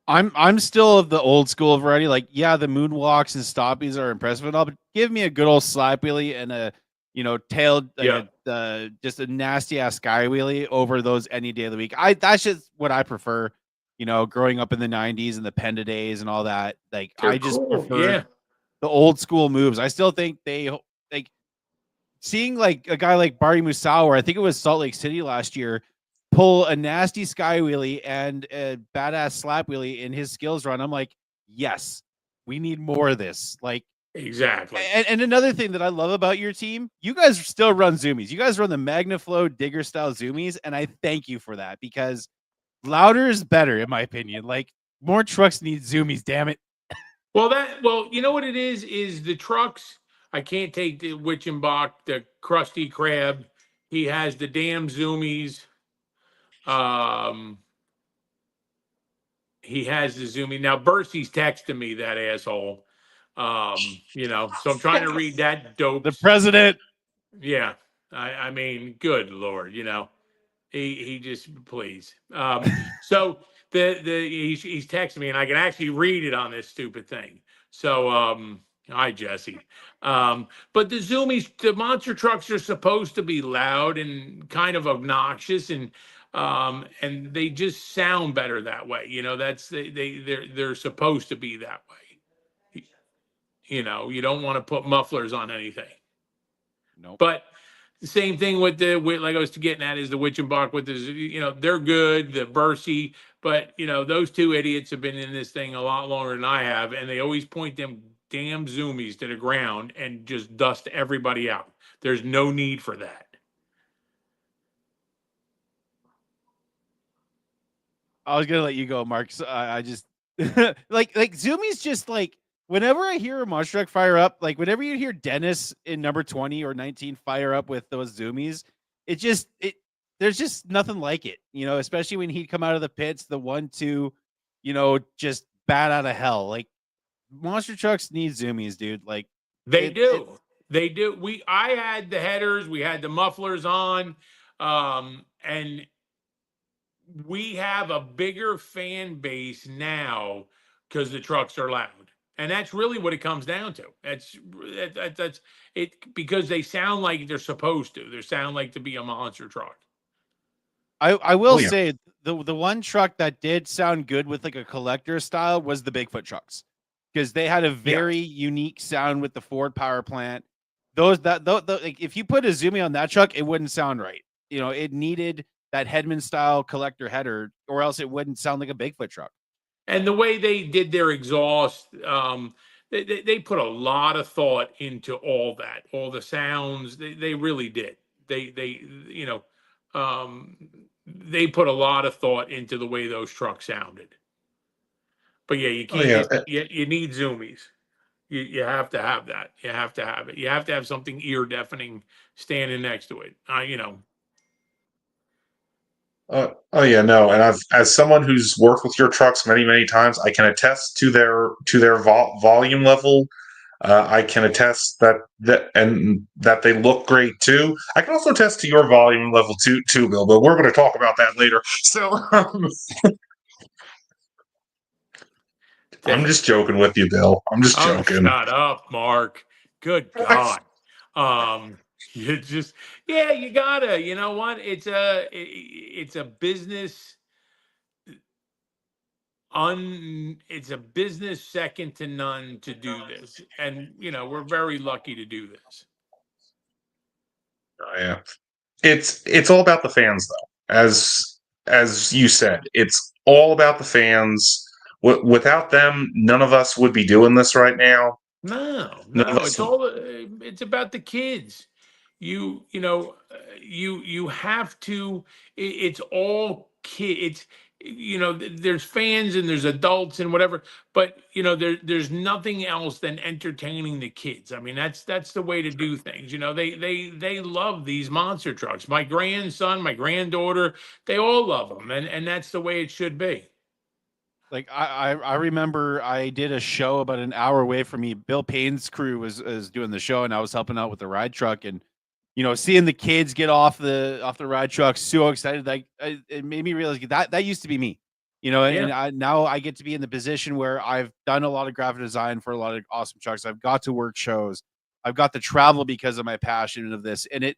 I'm still of the old school variety. Like, yeah, the moonwalks and stoppies are impressive and all, but give me a good old slide wheelie and a tailed like just a nasty ass sky wheelie over those any day of the week. That's just what I prefer. Growing up in the '90s and the Penda days and all that. Like, They're I just cool. prefer the old school moves. I still think they like seeing like a guy like Barry Musauer. I think it was Salt Lake City last year, pull a nasty sky wheelie and a badass slap wheelie in his skills run. I'm like, yes, we need more of this. Like, exactly. And another thing that I love about your team, you guys still run zoomies. You guys run the MagnaFlow digger style zoomies, and I thank you for that because louder is better in my opinion. Like, more trucks need zoomies, damn it. Well, you know what it is the trucks. I can't take the Witchenbach, the Krusty Krab. He has the damn zoomies. He has the zoomie. Now Bercy's texting me, that asshole. So I'm trying to read that dope. The president. Yeah. I mean, good Lord, he just please. So he's texting me and I can actually read it on this stupid thing. So hi Jesse. But the zoomies, the monster trucks are supposed to be loud and kind of obnoxious and they just sound better that way. That's they're supposed to be that way. You don't want to put mufflers on anything. Nope. But the same thing with like I was getting at is the Witchenbach with the, they're good, the Bercy, but those two idiots have been in this thing a lot longer than I have, and they always point them damn zoomies to the ground and just dust everybody out. There's no need for that. I was gonna let you go, Mark. So I just like zoomies. Just like whenever I hear a monster truck fire up, like whenever you hear Dennis in number 20 or 19 fire up with those zoomies, there's just nothing like it. Especially when he'd come out of the pits, the 1-2, just bat out of hell. Like, monster trucks need zoomies, dude. Like, they do. I had the headers, we had the mufflers on, and we have a bigger fan base now because the trucks are loud. And that's really what it comes down to. That's it, because they sound like they're supposed to. They sound like to be a monster truck. I will say the one truck that did sound good with like a collector style was the Bigfoot trucks, because they had a very unique sound with the Ford power plant. Like, if you put a zoomie on that truck, it wouldn't sound right. It needed that Headman style collector header, or else it wouldn't sound like a Bigfoot truck. And the way they did their exhaust, they put a lot of thought into all that, all the sounds. They really did. They put a lot of thought into the way those trucks sounded. But yeah, you can't. You need zoomies. You have to have that. You have to have it. You have to have something ear deafening standing next to it. Oh yeah, no, and as someone who's worked with your trucks many, many times, I can attest to their volume level. I can attest that they look great too. I can also attest to your volume level too, Bill. But we're going to talk about that later. So I'm just joking with you, Bill. I'm just joking. Shut up, Mark. Good God. You just, you gotta, you know what? It's a business. It's a business second to none to do this, and we're very lucky to do this. Oh, yeah, it's all about the fans though, as you said, it's all about the fans. Without them, none of us would be doing this right now. No, None of no, us. it's about the kids. You have to. It's all kid. It's there's fans and there's adults and whatever, but there's nothing else than entertaining the kids. I mean, that's the way to do things. They love these monster trucks. My grandson, my granddaughter, they all love them, and that's the way it should be. Like I remember I did a show about an hour away from me. Bill Payne's crew was doing the show, and I was helping out with the ride truck. And seeing the kids get off the ride truck, so excited, like it made me realize that used to be me. Yeah. Now I get to be in the position where I've done a lot of graphic design for a lot of awesome trucks. I've got to work shows. I've got to travel because of my passion of this, and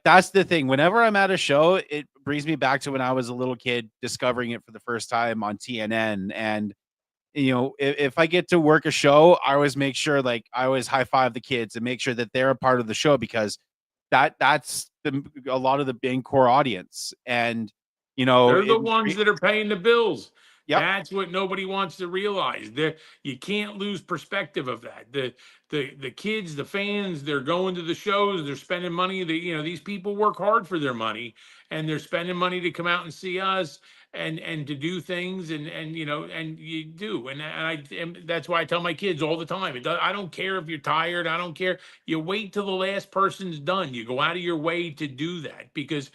that's the thing. Whenever I'm at a show, it brings me back to when I was a little kid discovering it for the first time on TNN. And if I get to work a show, I always make sure, like, I always high five the kids and make sure that they're a part of the show, because that's a lot of the main core audience. And They're the ones that are paying the bills. Yep. That's what nobody wants to realize. You can't lose perspective of that. The kids, the fans, they're going to the shows, they're spending money. These people work hard for their money, and they're spending money to come out and see us and to do things, and you do. And that's why I tell my kids all the time. I don't care if you're tired. I don't care. You wait till the last person's done. You go out of your way to do that, because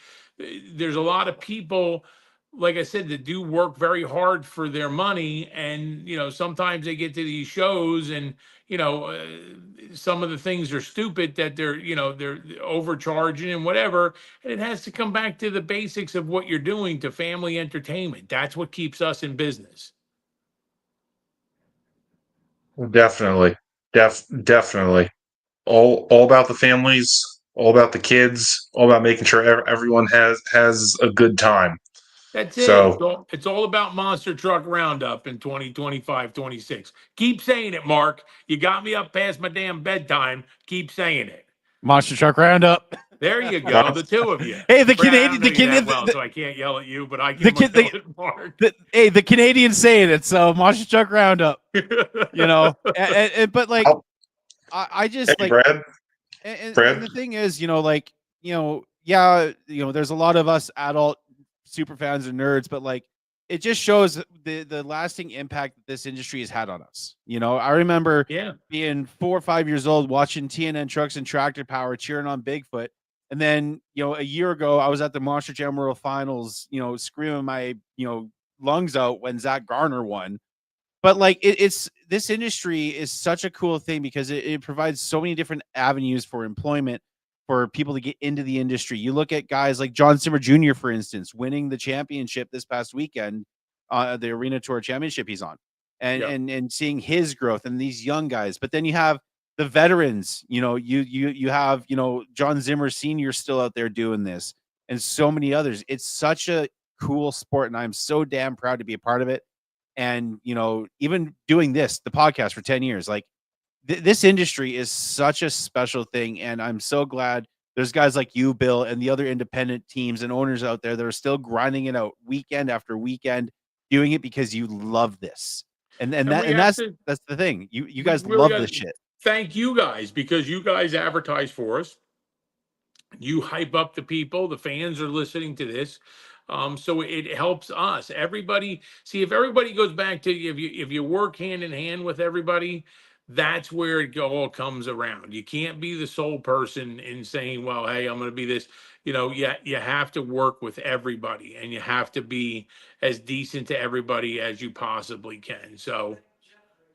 there's a lot of people, like I said, that do work very hard for their money. And, sometimes they get to these shows and, some of the things are stupid, that they're overcharging and whatever. And it has to come back to the basics of what you're doing to family entertainment. That's what keeps us in business. Definitely, definitely. All about the families, all about the kids, all about making sure everyone has a good time. That's it. So It's all about Monster Truck Roundup in 2025, 26. Keep saying it, Mark. You got me up past my damn bedtime. Keep saying it. Monster Truck Roundup. There you go, the two of you. Hey, the Brad, I don't Canadian, know you that well, so I can't yell at you, but I can yell at Mark. The Canadians saying it, so Monster Truck Roundup. But like, I just hey, like Brad. And Brad. the thing is, there's a lot of us adult super fans and nerds, but like, it just shows the lasting impact that this industry has had on us. I remember being 4 or 5 years old watching TNN Trucks and Tractor Power cheering on Bigfoot. And then, a year ago, I was at the Monster Jam World Finals, screaming my, lungs out when Zach Garner won. But like, it's this industry is such a cool thing, because it provides so many different avenues for employment for people to get into the industry. You look at guys like John Zimmer Jr., for instance, winning the championship this past weekend, the Arena Tour Championship he's on, and seeing his growth and these young guys. But then you have the veterans. You have John Zimmer Sr. still out there doing this, and so many others. It's such a cool sport, and I'm so damn proud to be a part of it. And, even doing the podcast for 10 years, like this industry is such a special thing. And I'm so glad there's guys like you, Bill, and the other independent teams and owners out there that are still grinding it out weekend after weekend, doing it because you love this. And that's the thing. You guys really love this shit. Thank you guys, because you guys advertise for us. You hype up the people. The fans are listening to this. So it helps us. Everybody, see, if everybody goes back to, if you work hand in hand with everybody, that's where it all comes around. You can't be the sole person in saying, well, hey, I'm going to be this. You have to work with everybody, and you have to be as decent to everybody as you possibly can. So,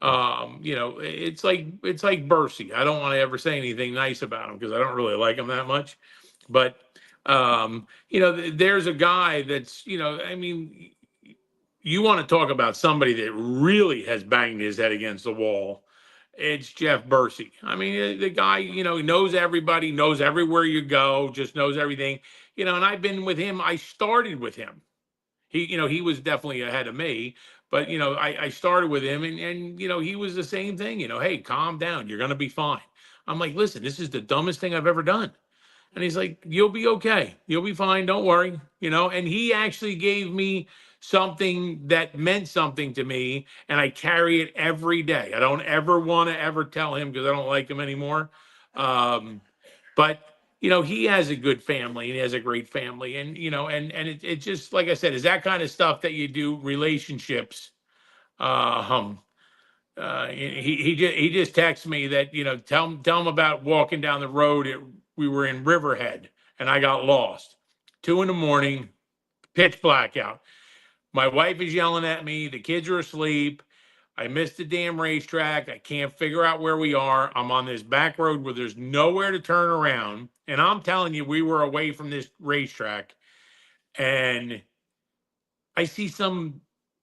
it's like Bercy. I don't want to ever say anything nice about him, because I don't really like him that much. But there's a guy that's, I mean, you want to talk about somebody that really has banged his head against the wall. It's Jeff Bercy. I mean, the guy, he knows everybody, knows everywhere you go, just knows everything, and I've been with him. I started with him. He was definitely ahead of me, but, I started with him, and he was the same thing, hey, calm down. You're going to be fine. I'm like, listen, this is the dumbest thing I've ever done. And he's like, you'll be okay. You'll be fine. Don't worry. And he actually gave me something that meant something to me. And I carry it every day. I don't ever want to ever tell him because I don't like him anymore. But he has a good family and he has a great family. And, it just, like I said, is that kind of stuff that you do, relationships. He just texted me that tell him about walking down the road. We were in Riverhead and I got lost. 2 a.m, pitch black out. My wife is yelling at me. The kids are asleep. I missed the damn racetrack. I can't figure out where we are. I'm on this back road where there's nowhere to turn around. And I'm telling you, we were away from this racetrack. And I see some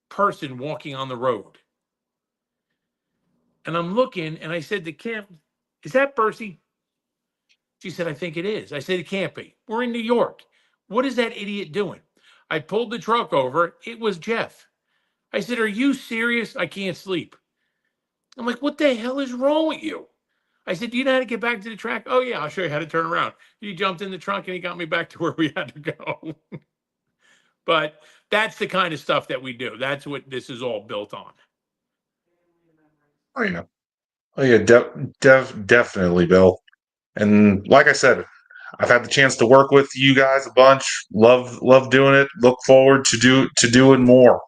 person walking on the road. And I'm looking, and I said to Kim, is that Bercy? She said, I think it is. I said, it can't be. We're in New York. What is that idiot doing? I pulled the truck over. It was Jeff. I said, are you serious? I can't sleep. I'm like, what the hell is wrong with you? I said, do you know how to get back to the track? Oh, yeah, I'll show you how to turn around. He jumped in the trunk, and he got me back to where we had to go. But that's the kind of stuff that we do. That's what this is all built on. Oh yeah, definitely, Bill. And like I said, I've had the chance to work with you guys a bunch. Love doing it. Look forward to doing more.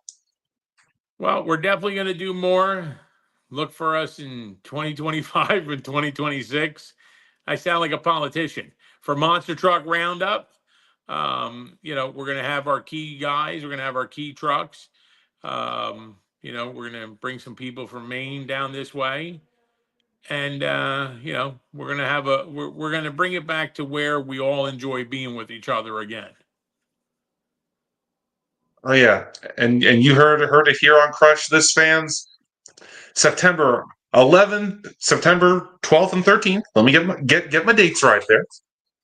Well, we're definitely going to do more. Look for us in 2025 and 2026. I sound like a politician. For Monster Truck Roundup, we're going to have our key guys. We're going to have our key trucks. We're going to bring some people from Maine down this way. And, we're going to we're going to bring it back to where we all enjoy being with each other again. Oh yeah, and you heard it here on Crush This, fans. September 11th, September 12th and 13th. Let me get my dates right there.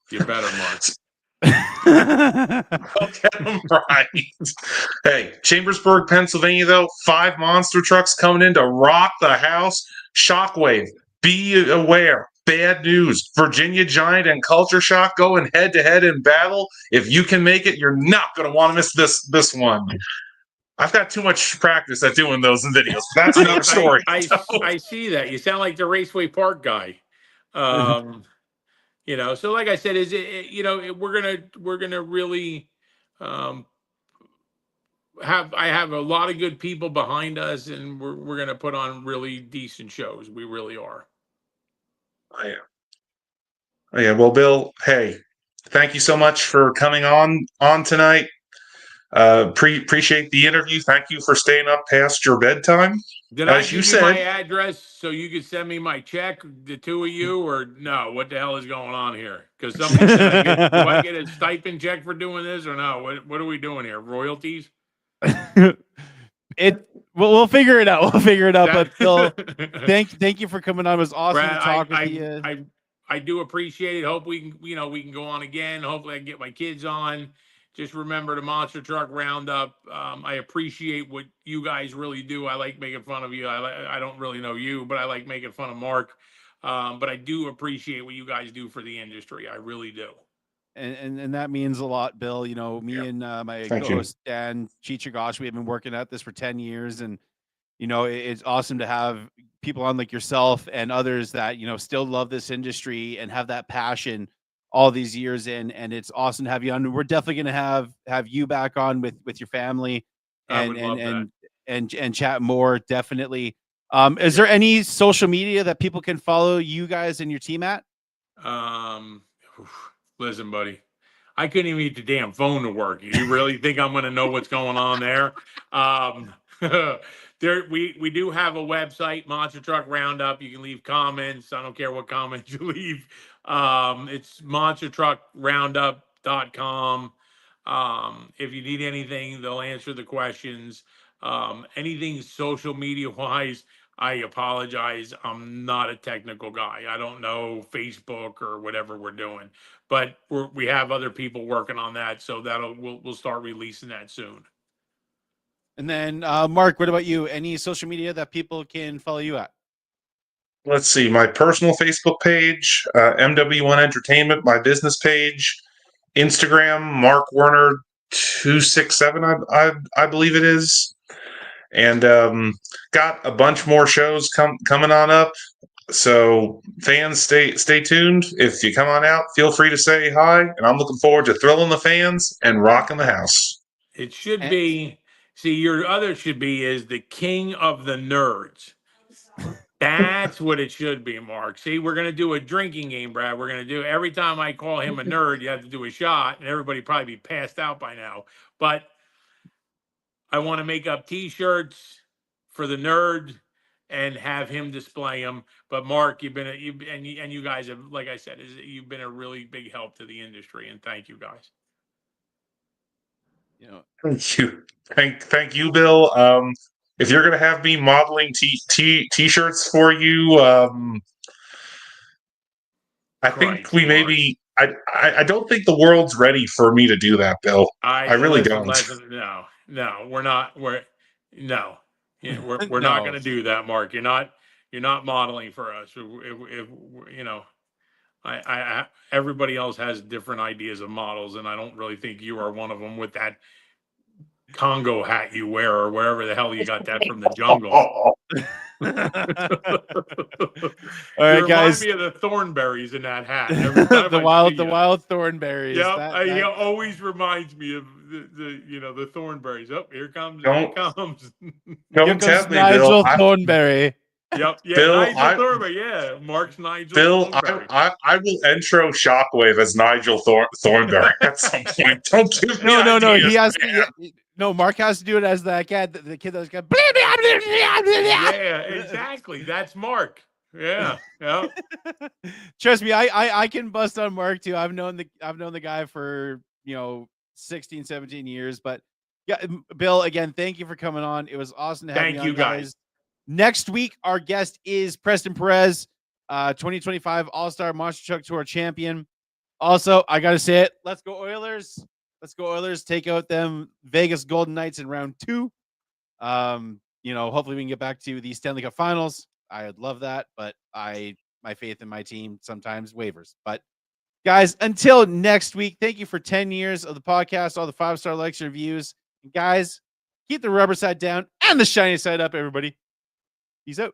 You better, Mark. I'll get them right. Hey, Chambersburg, Pennsylvania, though, 5 monster trucks coming in to rock the house. Shockwave, be aware. Bad news. Virginia Giant and Culture Shock going head to head in battle. If you can make it, you're not going to want to miss this one. I've got too much practice at doing those in videos. That's another story. I see that. You sound like the Raceway Park guy. So like I said, we're gonna really have a lot of good people behind us, and we're gonna put on really decent shows. We really are. Oh yeah. Well, Bill, hey, thank you so much for coming on tonight. Appreciate the interview. Thank you for staying up past your bedtime. Did I give you my address so you could send me my check, the two of you, or no? What the hell is going on here? Because somebody said, do I get a stipend check for doing this or no? What are we doing here? Royalties? We'll figure it out. But Bill, thank you for coming on. It was awesome to talk with you. I do appreciate it. Hope we can go on again. Hopefully I can get my kids on. Just remember the Monster Truck Roundup. I appreciate what you guys really do. I like making fun of you. I don't really know you, but I like making fun of Mark. But I do appreciate what you guys do for the industry. I really do. And that means a lot, Bill. Me and my co-host Dan Chichagosh, we have been working at this for 10 years, and it's awesome to have people on like yourself and others that still love this industry and have that passion all these years in. And it's awesome to have you on. We're definitely going to have you back on with your family and chat more. Definitely. Is there any social media that people can follow you guys and your team at? Listen, buddy, I couldn't even get the damn phone to work. You really think I'm going to know what's going on there? We do have a website, Monster Truck Roundup. You can leave comments. I don't care what comments you leave. It's monstertruckroundup.com. If you need anything, they'll answer the questions. Anything social media wise, I apologize. I'm not a technical guy. I don't know Facebook or whatever we're doing, but we have other people working on that. So we'll start releasing that soon. And then, Mark, what about you? Any social media that people can follow you at? let's see, my personal Facebook page, MW1 Entertainment, my business page, Instagram, Mark Werner 267, I believe it is, and got a bunch more shows coming on up. So fans, stay tuned. If you come on out, feel free to say hi, and I'm looking forward to thrilling the fans and rocking the house. It should be. See, your other should be is the king of the nerds. That's what it should be, Mark. See, we're going to do a drinking game, Brad. We're going to do every time I call him a nerd, you have to do a shot, and everybody probably be passed out by now. But I want to make up T-shirts for the nerd and have him display them. But Mark, you've been and you guys have, like I said, you've been a really big help to the industry, and thank you guys. You know, Thank you, thank you, Bill. If you're gonna have me modeling t-shirts for you, I think we maybe. I don't think the world's ready for me to do that, Bill. I really don't. No, we're not. No, yeah, we're No. not going to do that, Mark. You're not modeling for us. If you know, I everybody else has different ideas of models, and I don't really think you are one of them with that Congo hat you wear or wherever the hell you got that from the jungle. All right, guys. You remind me of the thornberries in that hat. the wild thornberries. Yep, he always reminds me of the thornberries. Oh, here comes. Don't tempt me, Nigel Bill. Thornberry. Yep, yeah, Bill, Nigel Thornberry. Yeah, Mark's Nigel. Bill, Thornberry. I will intro Shockwave as Nigel Thornberry at some point. Don't give me no. ideas, He has man. no. Mark has to do it as that guy, the kid that's got. Yeah, exactly. That's Mark. Yeah. Trust me, I can bust on Mark too. I've known the guy for 16, 17 years. But yeah, Bill, again, thank you for coming on. It was awesome to have you on, guys. Next week, our guest is Preston Perez, 2025 All-Star Monster Truck Tour champion. Also, I gotta say it. Let's go Oilers. Let's go Oilers. Take out them Vegas Golden Knights in round 2. Hopefully we can get back to the Stanley Cup Finals. I'd love that, but my faith in my team sometimes wavers. But guys, until next week, thank you for 10 years of the podcast, all the 5-star likes and reviews. And guys, keep the rubber side down and the shiny side up, everybody. Peace out.